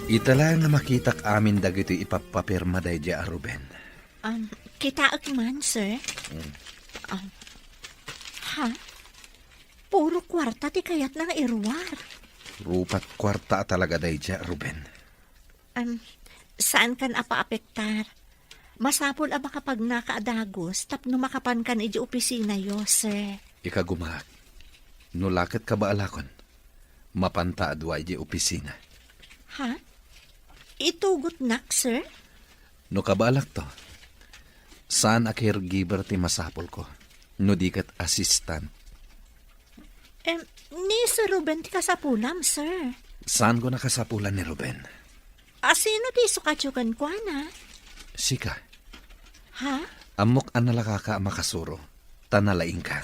Itala nga makitak amin dagito ipapapirma day dia Ruben. Kita man, sir? Ha? Puro kwarta ti kayat na nga irwar. Rupat kwarta talaga day dia Ruben. Saan kan apa-apektar? Masapol a kapag nakaadagos tapno makapan kan iji opisina yo, sir. Ikagumak. Nulakit ka ba alakon? Mapanta adwa iji opisina. Ha? Itugot nak, sir? No kabalak to. Saan a caregiver ti masapol ko? No di kat assistant. Ni Sir Ruben ti kasapulam, sir. Saan ko nakasapulan ni Ruben? Sino ti sukatyukan kwa na? Sika. Ha? Amok an nalaka ka makasuro. Tanalaing ka.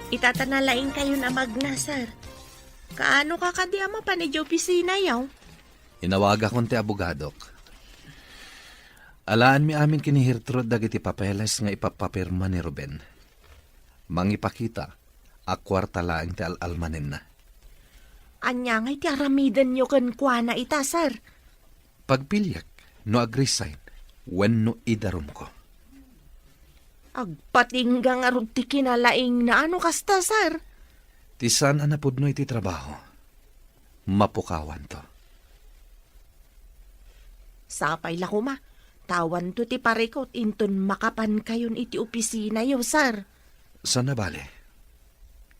Itatanalaing kayo na magnasar. Kaano ka kadi ama pa ni opisina yaw? Inawaga kon ti abogadok. Alaan mi amin kinihirtrod dagiti papeles nga ipapapirma ni Ruben. Mangipakita, akwarta laang ti alalmanin na. Anya nga iti aramidan nyo kan kwa na itasar. Pagpilyak, no agresign, when no idarum ko. Agpatingga nga rod ti kinalaing na ano kasta, sir? Tisan anapod no iti trabaho. Mapukawan to. Sapay la kuma. Tawan to ti parikot inton makapan kayon iti opisina yo, sir. Sana bale?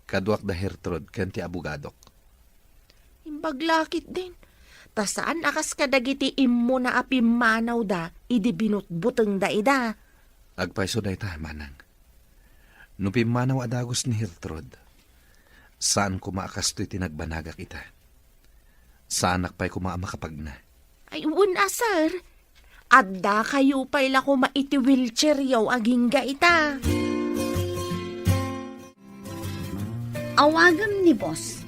Kaduak da Hertrod ken ti abogadok. Imbaglakit din. Tasaan akas kadagiti immo na apimanaw da, idi binutbuteng da ida. Agpaiso da ita, manang. No pimanaw adagos ni Hertrod, saan ko maakastoy tinagbanaga kita? Saan akpay ko makapagna? Ay, una, sir. Adda kayo pa'y lako maiti wheelchair yaw aging ga ita. Awagam ni boss.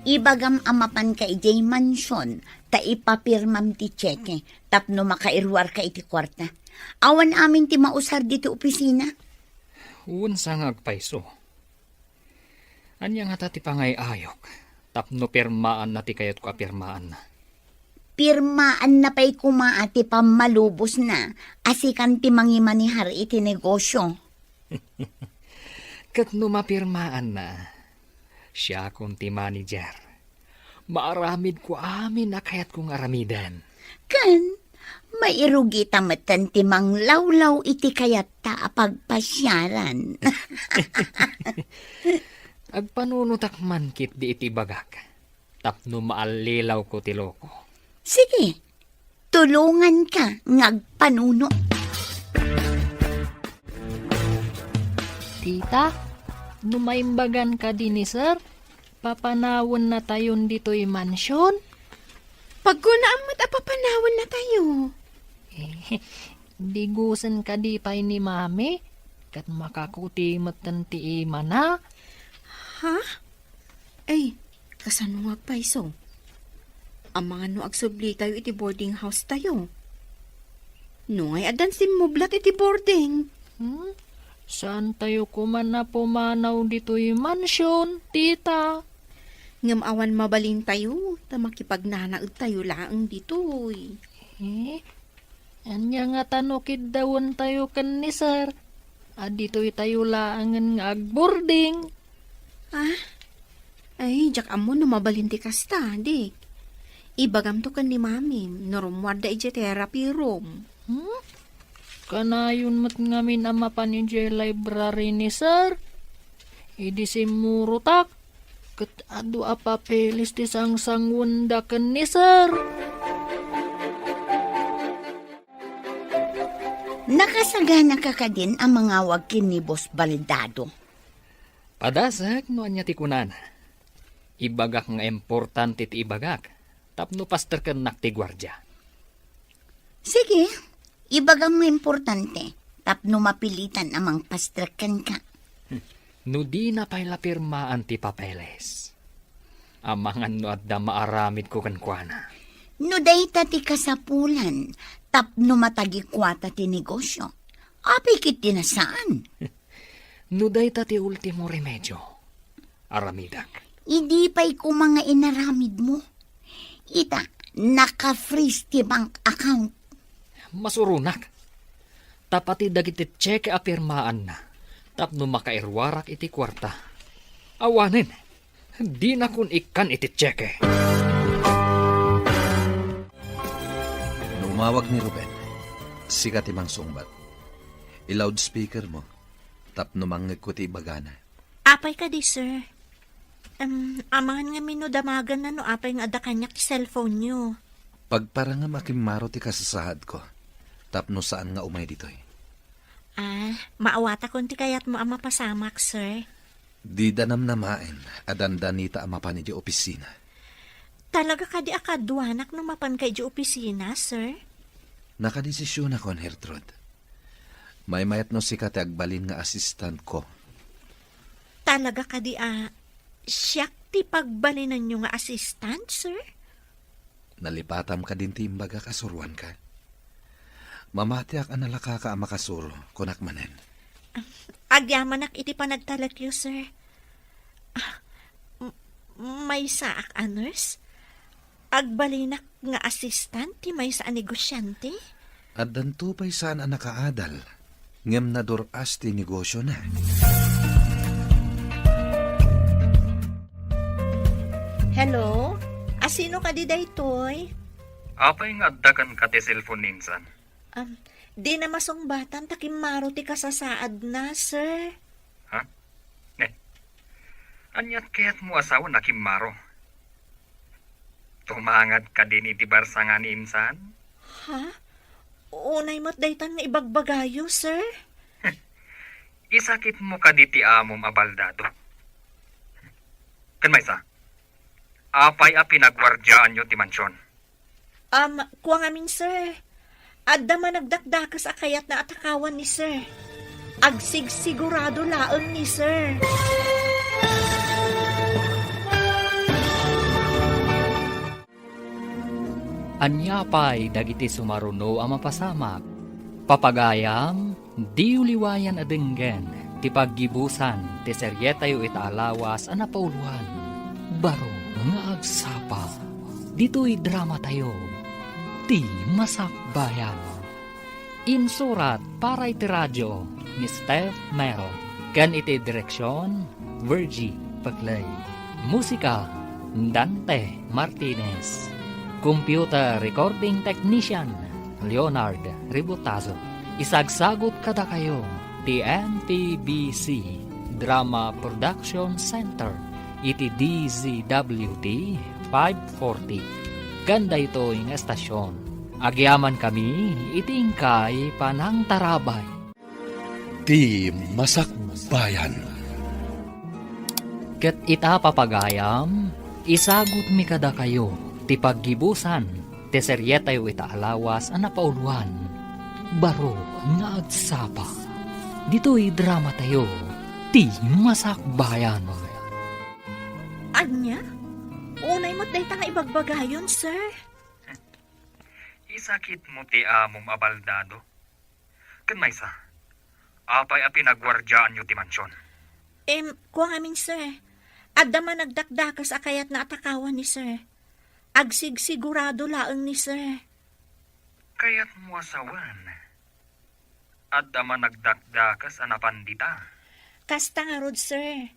Ibagam amapan ka ijay mansyon, ta ipapirmam ti tseke, tapno makairwar ka iti kwarta. Awan amin ti mausar dito opisina. Unsa nga agpaiso. Anya nga tati pangay ayok. Tapno pirmaan na ti kayat ko apirmaan na. Pirmaan na pa'y kumaati pamalubos na, asikan ti mangimanihar iti negosyo. Kat no mapirmaan na, siya kong ti manager. Maaramid ko amin na kayat kong aramidan. Kan, mairugi tamatan ti manglawlaw iti kayat ta apagpasyaran. Agpanunutak man kit di iti bagak. Tapno maalilaw ko ti loko. Sige, tulungan ka ngagpanuno. Tita, numaimbagan ka din ni sir? Papanawon na tayon dito'y mansyon? Pagkunaan mo't apapanawan na tayo. Digusan ka di pa'y ni mami? Kat makakuti matanti mana? Ha? Ay, kasano nga paiso? Ang mga no agsubli tayo iti boarding house tayo. No ay adan simublat iti boarding. Saan tayo kuman na pumanaw dito'y mansyon, tita? Ngam awan mabalin tayo, ta makipagnanaag tayo laang ditoy. Anya nga tanukid dawon tayo kan ni sir. Dito'y tayo laangan nga agboarding. Ay, jak amo no mabalin ti kasta, dik. Ibagam to kan ni mami, norumwada iti therapy room. Kanayon mat ngamin ang mapanidya library ni sir. Idi simurutak. Kat adu apapelis ti sang-sangwanda kan ni sir. Nakasagana ka ka din ang mga wagkin ni Boss Baldado. Padasag no anya ti kunan. Ibagak nga importante ti ibagak. Tapno pastor kan nakti gwardya. Sige, ibagam mo importante. Tapno mapilitan amang pastrakan ka. No di na pa'y lapirmaan ti papeles. Amangan no at da maaramid ko kankwana. No dayta ti kasapulan, tapno matagikwata ti negosyo. Apikit ti nasaan. No dayta ti ultimo remedyo. Aramidak. Idi pa'y ko mga inaramid mo. Ita, naka-freeze ti bank account. Masurunak. Tapati dagiti cheque apirmaan na. Tapno makairwarak iti kwarta. Awanin, di na kun ikan iti cheque. Numawag ni Ruben, sikat imang sungbat. I-loudspeaker mo, tapno mangagkuti bagana. Apay ka di, sir. Amangan nga minudamagan na no apay nga ada kanyak cellphone nyo. Pagpara nga makimaro ti kasasahad ko, tapno saan nga umay ditoy. Maawata kon ti kayat mo ang mapasamak, sir. Di danam namain, adandanita ang mapan di opisina. Talaga ka di akadwanak no mapan kay di opisina, sir? Nakadesisyon ako, Hertrud. May mayat no sikat agbalin nga assistant ko. Talaga ka di siyak ti pagbalinan nyo nga assistant, sir? Nalipatam ka din ti imbaga kasurwan ka. Mamatiak ang nalaka ka ang makasuro, kunak manen. Agyamanak iti panagtalakyo, sir. May saak nurse? Agbalinak nga assistant ti may sa negosyante? At danto pa'y saan ang nakaadal, ngem na duras ti negosyo na. Hello? Asino ka di daytoy? Apay nga addakan ka ti cellphone ninsan. Di na masungbatan takimaro ti kasasaad na, sir. Anyat kaya't mo asawa na Kimaro. Tumangad ka din iti barsa nga ni insan? Ha? Unay mo't daytan nga ibagbagayo, sir. Isakit mo ka diti amom abaldado. Kan maysa, apay a pinagwardyaan nyo ti mansyon. Kuwang amin, sir. Adda man nagdakdakas akayat na atakawan ni sir. Agsigsigurado laeng ni sir. Anyapay dagiti sumaruno ang mapasamak. Papagayam, di uliwayan adenggen, ti paggibusan, ti seryetayo itaalawas ang napauluan. Baro nga agsapa, dito'y drama tayo, ti masakbayan. Insurat para iti radyo, ni Steph Mero, kan iti direksyon, Virgie Paglay. Musika, Dante Martinez. Computer Recording Technician, Leonard Ributazo. Isagsagot kada kayo, TNTBC Drama Production Center, iti DZWT 540. Ganda ito yung estasyon. Agyaman kami, itingkay panang tarabay. Di masakbayan. Ket ita papagayam, isagot mi kada kayo, ti paggibusan, ti seryetayo itaalawas ang napauluan. Baro nga agsapa. Dito'y drama tayo, ti masakbayan. Anya? Unay mo't daytan nga ibagbagayon, sir. Isakit mo ti amom abaldado. Kan maysa, apay a pinagwardyaan nyo ti mansyon. Kuwang amin, sir. Adda man nagdakdakas akayat na atakawan ni sir. Agsigsigurado laeng ni sir. Kaya't mo asawan. At man nagdakdakas anapandita. Kasta nga rod, sir.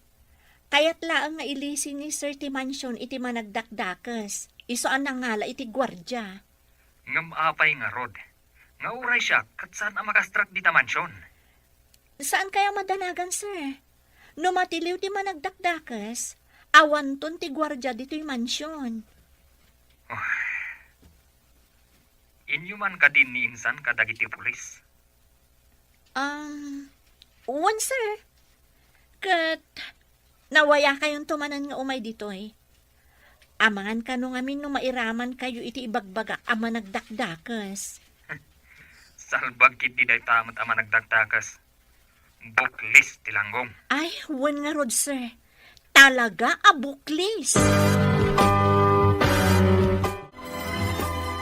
Kaya't laeng nga ilising ni sir ti mansyon iti managdakdakas. Isoan na ngala iti gwardya. Ngam apay nga rod. Nga uray siya kat saan ang makastrak di ta mansyon. Saan kaya madanagan, sir? No matiliw ti managdakdakas, awan ton ti gwardya dito'y mansyon. Inyo man ka din ni insan kadagiti pulis. Uwan, sir. Kat, nawaya kayong tumanan nga umay dito'y. Amangan ka no ngamin no mairaman kayo iti ibagbaga ama nagdakdakas. Salbag kit di day tamat ama nagdakdakas. Buklis tilanggong. Ay, huwan nga rod, sir. Talaga a buklis.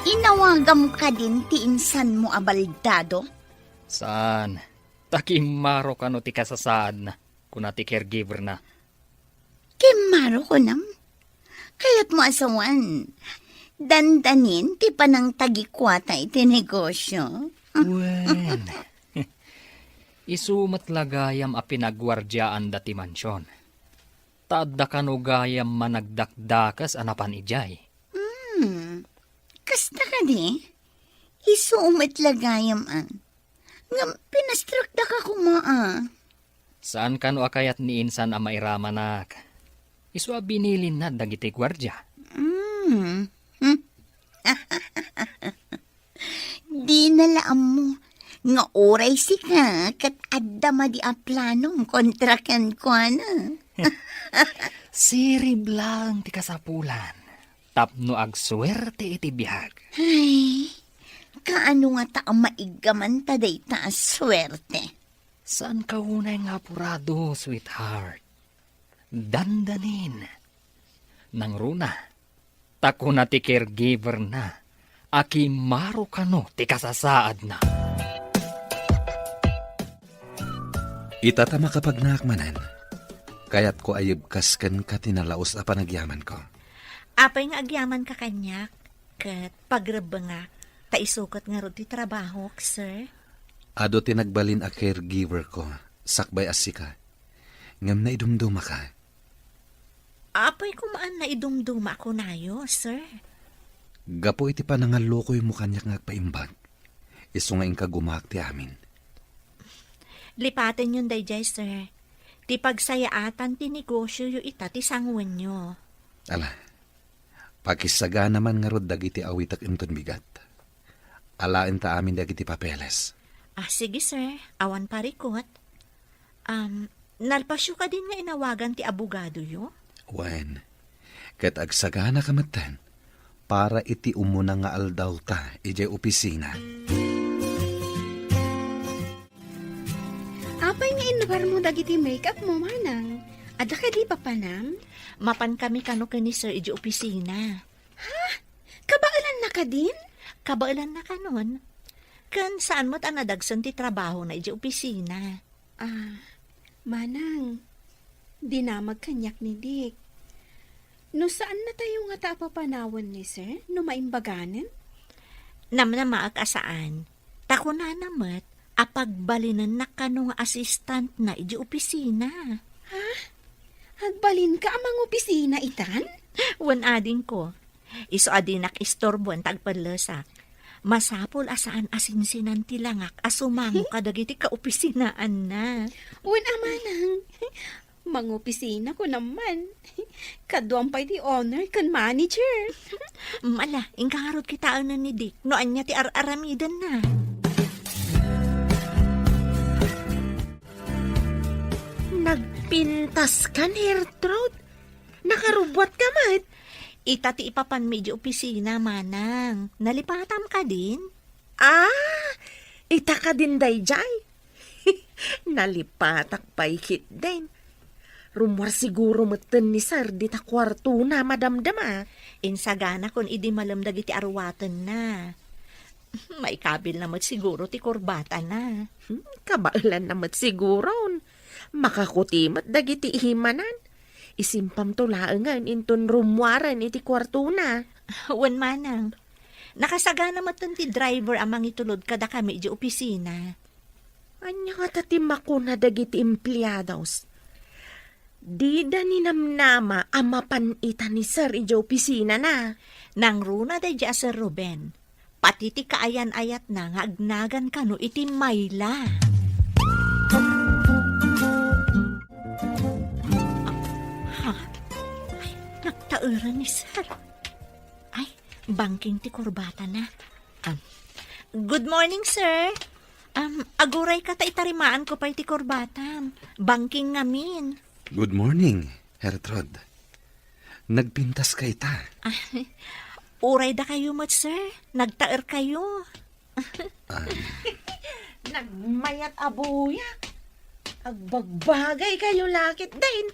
Inawagam ka din ti insan mo abaldado? Saan? Takimaro ka no ti kasasaad na, kuna ti caregiver na. Kimaro ko nam. Kaya't mo asawan. Dandanin ti panang tagikwata iti negosyo. Wen. Isumat lagayam a pinagwardyaan dati mansyon. Taadda kanugayam managdakdakas anapan ijay. Kasta ka di? Isumat lagayam an. Nga pinastrak da ka kumaa. Saan kano akayat ni insan a mairamanak? Isu a binilin na dagiti gwardya. Di nalaam mo. Nga oray si ka, kat adda madi a planong kontrakan ko na. Sirib lang ti kasapulan. Tapno agswerte iti biyag. Ay, kaano nga ta ang maigaman ta day ta swerte? Saan ka unay nga apurado, sweetheart? Dandanin. Nang runa, tako na ti caregiver na. Akimaro ka no ti kasasaad na. Itatama kapag naakmanan. Kaya't ko ayibkas kan ka tinalaos a panagyaman ko. Apay nga agyaman ka kanyak, kat pagraba nga, taisukot nga rod ti trabaho, sir. Ado tinagbalin a caregiver ko, sakbay asika. Ngam na idumduma ka. Apay kumaan na idumduma ko nayo, sir. Gapo iti panangalokoy mo kanyak nga paimbag. Iso nga inka gumak ti amin. Lipatin yun day, sir. Ti pagsayaatan ti negosyo yu ita ti sangwan nyo. Ala, pakisaga naman nga rod dagiti awitak inton bigat. Alain ta amin dagiti papeles. Sige sir, awan parikot. Nalpasyo ka din nga inawagan ti abogado yu? Wen, ket agsagana kamatan, para iti umuna nga aldaw ta, ijay opisina. Apay nga inwar mo dagiti makeup mo, manang. Ada ka di pa panam? Mapan kami kano ka ni sir iji opisina. Kabaalan na ka din? Kabailan na kanon. Kan saan mo't ang nadagsan ti trabaho na iji opisina. Manang, di na magkanyak ni Dick. No saan na tayo nga tapapanawan ni sir? No maimbaganan? Namnamaak asaan. Tako na namat, apagbalinan na kano nga assistant na iji opisina. Agbalin ka amang opisina itan? Wan ading ko. Iso adinak istorbuan tagpadlasak. Masapol asaan asinsinan ti langak asumango kadagiti kaopisinaan na. Wen amanang, mangopisina ko naman. Kaduang pa'y di owner kan manager. Mala, ingkarot kita na ni Dick. Noan niya ti aramidan na. Nagpintas ka, Gertrude. Nakarubot ka, mat. Ita ti ipapan medyo opisina, manang. Nalipatam ka din? Ita ka din, dayjay. Nalipatak pa ikit din. Rumor siguro meten ni sir di ta kwarto na madamdama. Insagana kon idi malamdag iti arwatan na. Maikabil namat siguro ti kurbata na. Kabailan namat siguro. Makakutimat dagiti himanan. Isimpam tulaangan inton rumwaran iti kwarto na. Wan manang. Nakasagana matan ti driver amang itulod kada kami iti opisina. Anya nga tatimako na dagiti emplyados. Di da ni namnama amapan ita ni sir iti opisina na. Nang runa da dya Sir Ruben. Pati ti kaayan-ayat na nga agnagan kano iti mayla. Nagtauran ni sir. Ay, banking ti kurbata na. Good morning, sir. Aguray ka ta itarimaan ko pa iti kurbata. Banking ngamin. Good morning, Gertrude. Nagpintas ka ita. Uray da kayo mat, sir. Nagtaer kayo. Nagmayat abuya. Agbagbagay kayo lakit din.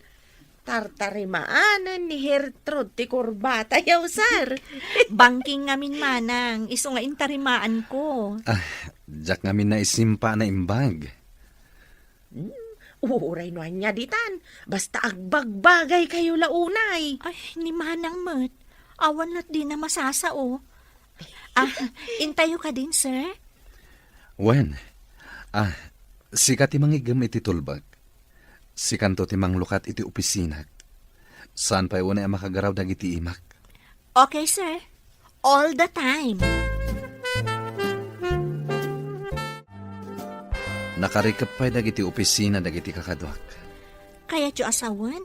Tartarimaanan ni Gertrude ti kurbata yaw, sir. Banking ngamin manang. Iso nga intarimaan ko. Diyak ngamin na isimpa na imbag. Uray no niya ditan. Basta agbagbagay kayo launay. Ay, ni manang mat. Awan lat di na masasao. Intayo ka din, sir? Wen, sikat imang igam iti tulbag. Sikanto timang lukat iti opisina. Saan pa iwan ay makagaraw dagiti imak? Okay, sir. All the time. Nakarikap pa'y dagiti opisina dagiti kakadwak. Kaya tiyo asawan?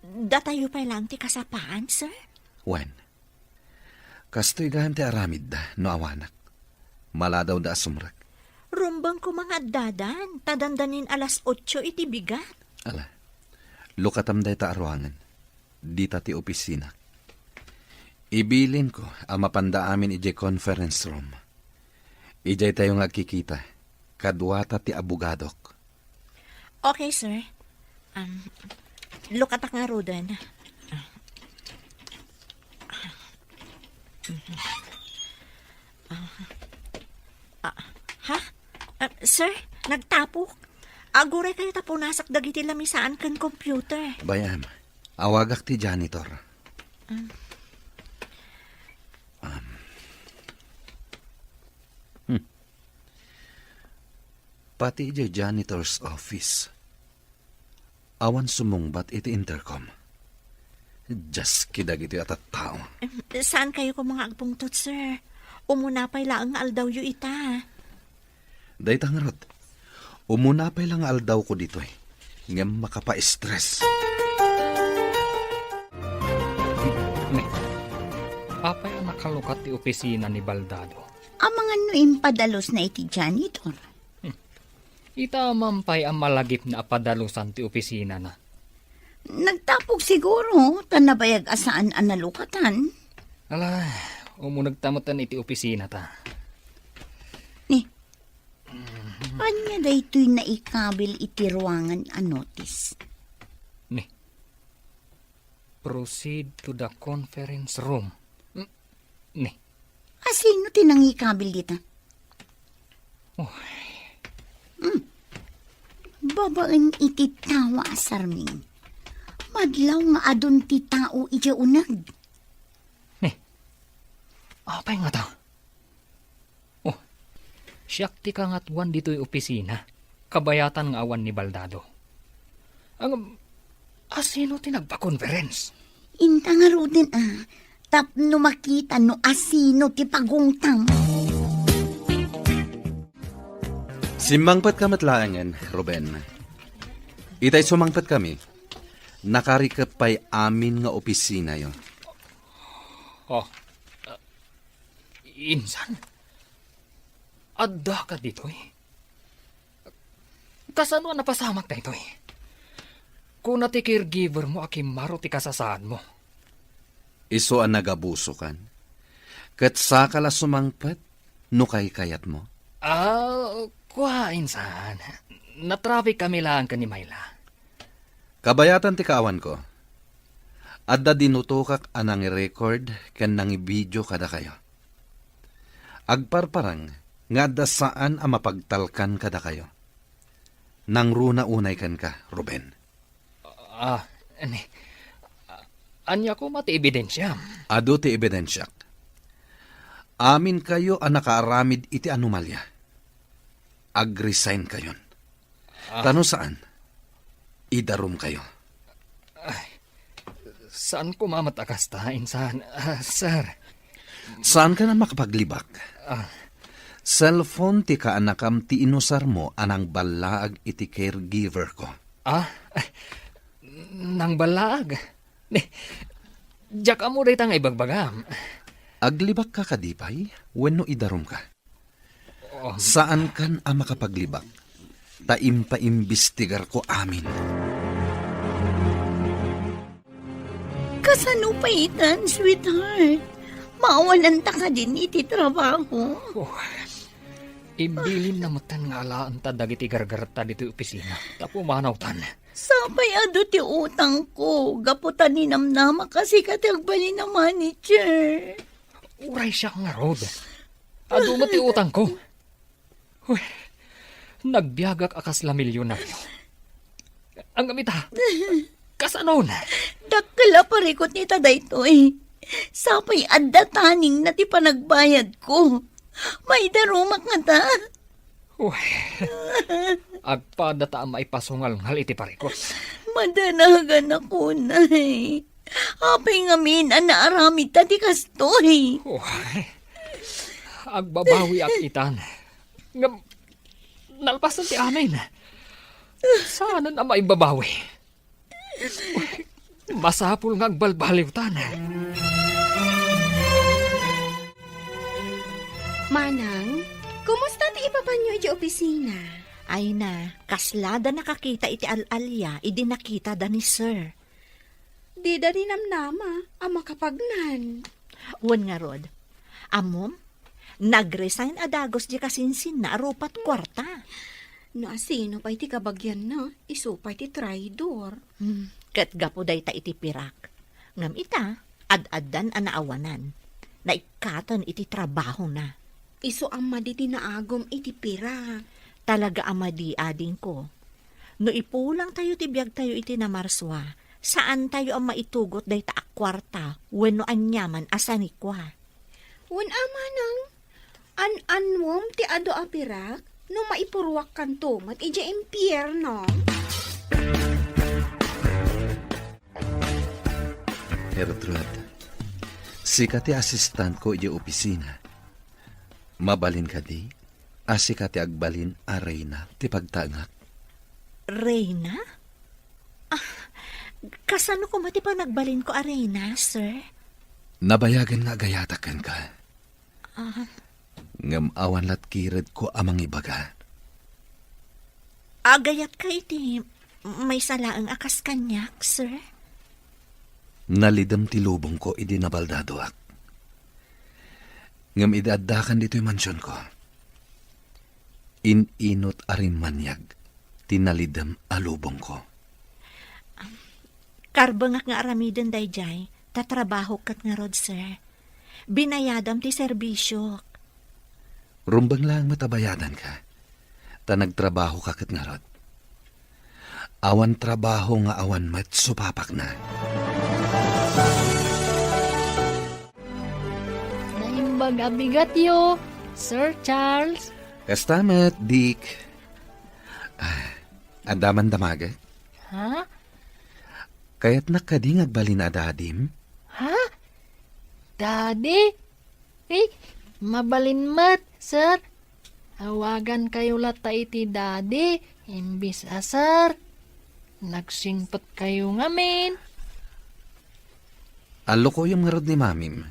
Datayo pa lang ti kasapaan, sir? Wen, kastoy gahan ti aramid da, no awanak. Maladaw da asumrak. Rumbang ko mga dadan, tadandanin alas 8 iti bigat. Ala, lukatam day ta arwangan. Dita ti opisina. Ibilin ko ang mapanda amin ijay conference room. Ijay tayo nga kikita. Kadwata ti abogadok. Okay, sir. Lukatak nga rodan. Sir, nagtapok. Aguray kayo tapunasak dagiti lamisaan kan computer. Bayam, awagak ti janitor. Pati ijay janitor's office. Awan sumungbat iti intercom. Just kidag iti atat tao. Saan kayo ko mga agpungtot, sir? Umunapay lang ang aldaw yu ita. Day tangarod. Umunapay lang aldaw ko dito eh. nga makapa-stress. Apay ang nakalukat ti opisina ni Baldado. Ang mga impadalos na iti janitor. Ita mampay ang malagip na apadalusan ti opisina na. Nagtapog siguro, tanabayag asaan ang nalukatan. Ala, umunagtamutan iti opisina ta. Ni, anya da ito'y naikabil iti ruangan a notice. Ni, proceed to the conference room. Ni, Asino tinangikabil dita? oh, Babaan iti tawa asarming. Madlaw nga adon ti tao iti unag. apay nga ta? Oh, siyak ti ka nga't wan dito'y opisina. Kabayatan nga awan ni Baldado. Ang, asino ti nagpa-conference? Inta nga rudin tapno makita no asino ti pagungtang. Simangpat ka matlaangan, Ruben. Itay sumangpat kami. Nakarikap pa'y amin nga opisina yo. Oh, insan? Adda ka dito eh. Kasano ang napasamak na ito eh? Kung na ti caregiver mo, akim maro ti kasasaan mo. Iso ang nagabuso kan. Kat sakala sumangpat, no kay kayat mo. Kuha, insan. Na-traffic kami lang ka ni Mayla. Kabayatan ti kaawan ko. Adda dinutukak anang i-record ken nang i-video kada kayo. Agparparang nga adda saan ang mapagtalkan kada kayo. Nang runa unay kan ka, Ruben. Anya ko mati ebidensya. Ado ti ebidensyak. Amin kayo ang nakaaramid iti anomalya. Ag-resign kayon. Tano saan? Idarum kayo. Saan ko mamatakas ta, insan? Sir. Saan ka na makapaglibak? Cellphone ti kaanakam ti inusar mo anang balaag iti caregiver ko. Nang balag. Diyak amo rin tang ibagbagam. Aglibak ka kadipay, wenno idarum ka. Saan kan ang makapaglibak? Taim-paimbestigar ko amin. Kasano pa itan, sweetheart? Maawalan ta ka din iti trabaho. Ibilin na matan nga alaan ta dagiti gargarta dito opisina. Tapo manaw tan. Sapay ado ti utang ko. Gaputan ni namnama kasi katagbali na manager. Uray siya nga rod. Ado mo ti utang ko. Uy, nagbiagak akas la milyonaryo. Ang gamita, kasanon. Dakla parikot ni taday to eh. Sapay adda taning na ti panagbayad ko. May darumak nga ta. Uy, agpada ta maipasungal ngal iti parikot. Madanagan ako na eh. Apay nga min ang naaramid ta ti kastoy. Uy, agbabawi ak itan. Nalpasan ti amin. Sana na maibabawi. Masapul nga agbalbaliw tan. Manang, kumusta ti ipapanyo iti opisina? Ay na, kaslada nakakita iti alalya, idi nakita da ni sir. Di da rin namnama, ang makapagnan. Wan nga rod, amom, nag-resign adagos di kasinsin na arupat kwarta. No asino pa iti kabagyan na, iso pa iti traidor. Kat gapo day ta iti pirak. Ngam ita, ad-addan anaawanan. Naikatan iti trabaho na. Iso ang maditi na agom iti pira. Talaga amadi ading ko. No ipulang tayo ti biyag tayo iti na marswa, saan tayo ang maitugot day ta akwarta, wenno anyaman asanikwa. Wan amanang, an-anwom ti ado a pirak, no maipurwak kanto, mat ija impyerno. Gertrude, sika ti assistant ko iti opisina. Mabalin ka di, asika ti agbalin a Reyna ti pagtangak. Reyna? Kasano ko mati pa nagbalin ko arena, sir? Nabayagan nga gayatakan ka. Ah, Ngam awan lat kirid ko amang ibaga. agayat ka iti may salaang akas kanyak, sir? Nalidam ti lubong ko idi nabaldado ak. Ngam idaddakan dito'y mansyon ko. Ininot arin manyag, tinalidam alubong ko. Karbangak nga aramiden dayjay, tatrabaho kat nga rod, sir. Binayadam ti serbisyo. Rumbang lang matabayadan ka. Ta nagtrabaho ka kat nga rod. Awan trabaho nga awan mat supapak na. Naimbag abigat yo, Sir Charles. Kastamat, Dick. Adaman damaga. Ha? Kaya't nakading agbalin adadim. Ha? Daddy? Eh, mabalin mat, sir. Awagan kayo lata iti daddy. Imbis sir. Nagsingpot kayo ngamin. Alo ko yung nga rod ni mamim.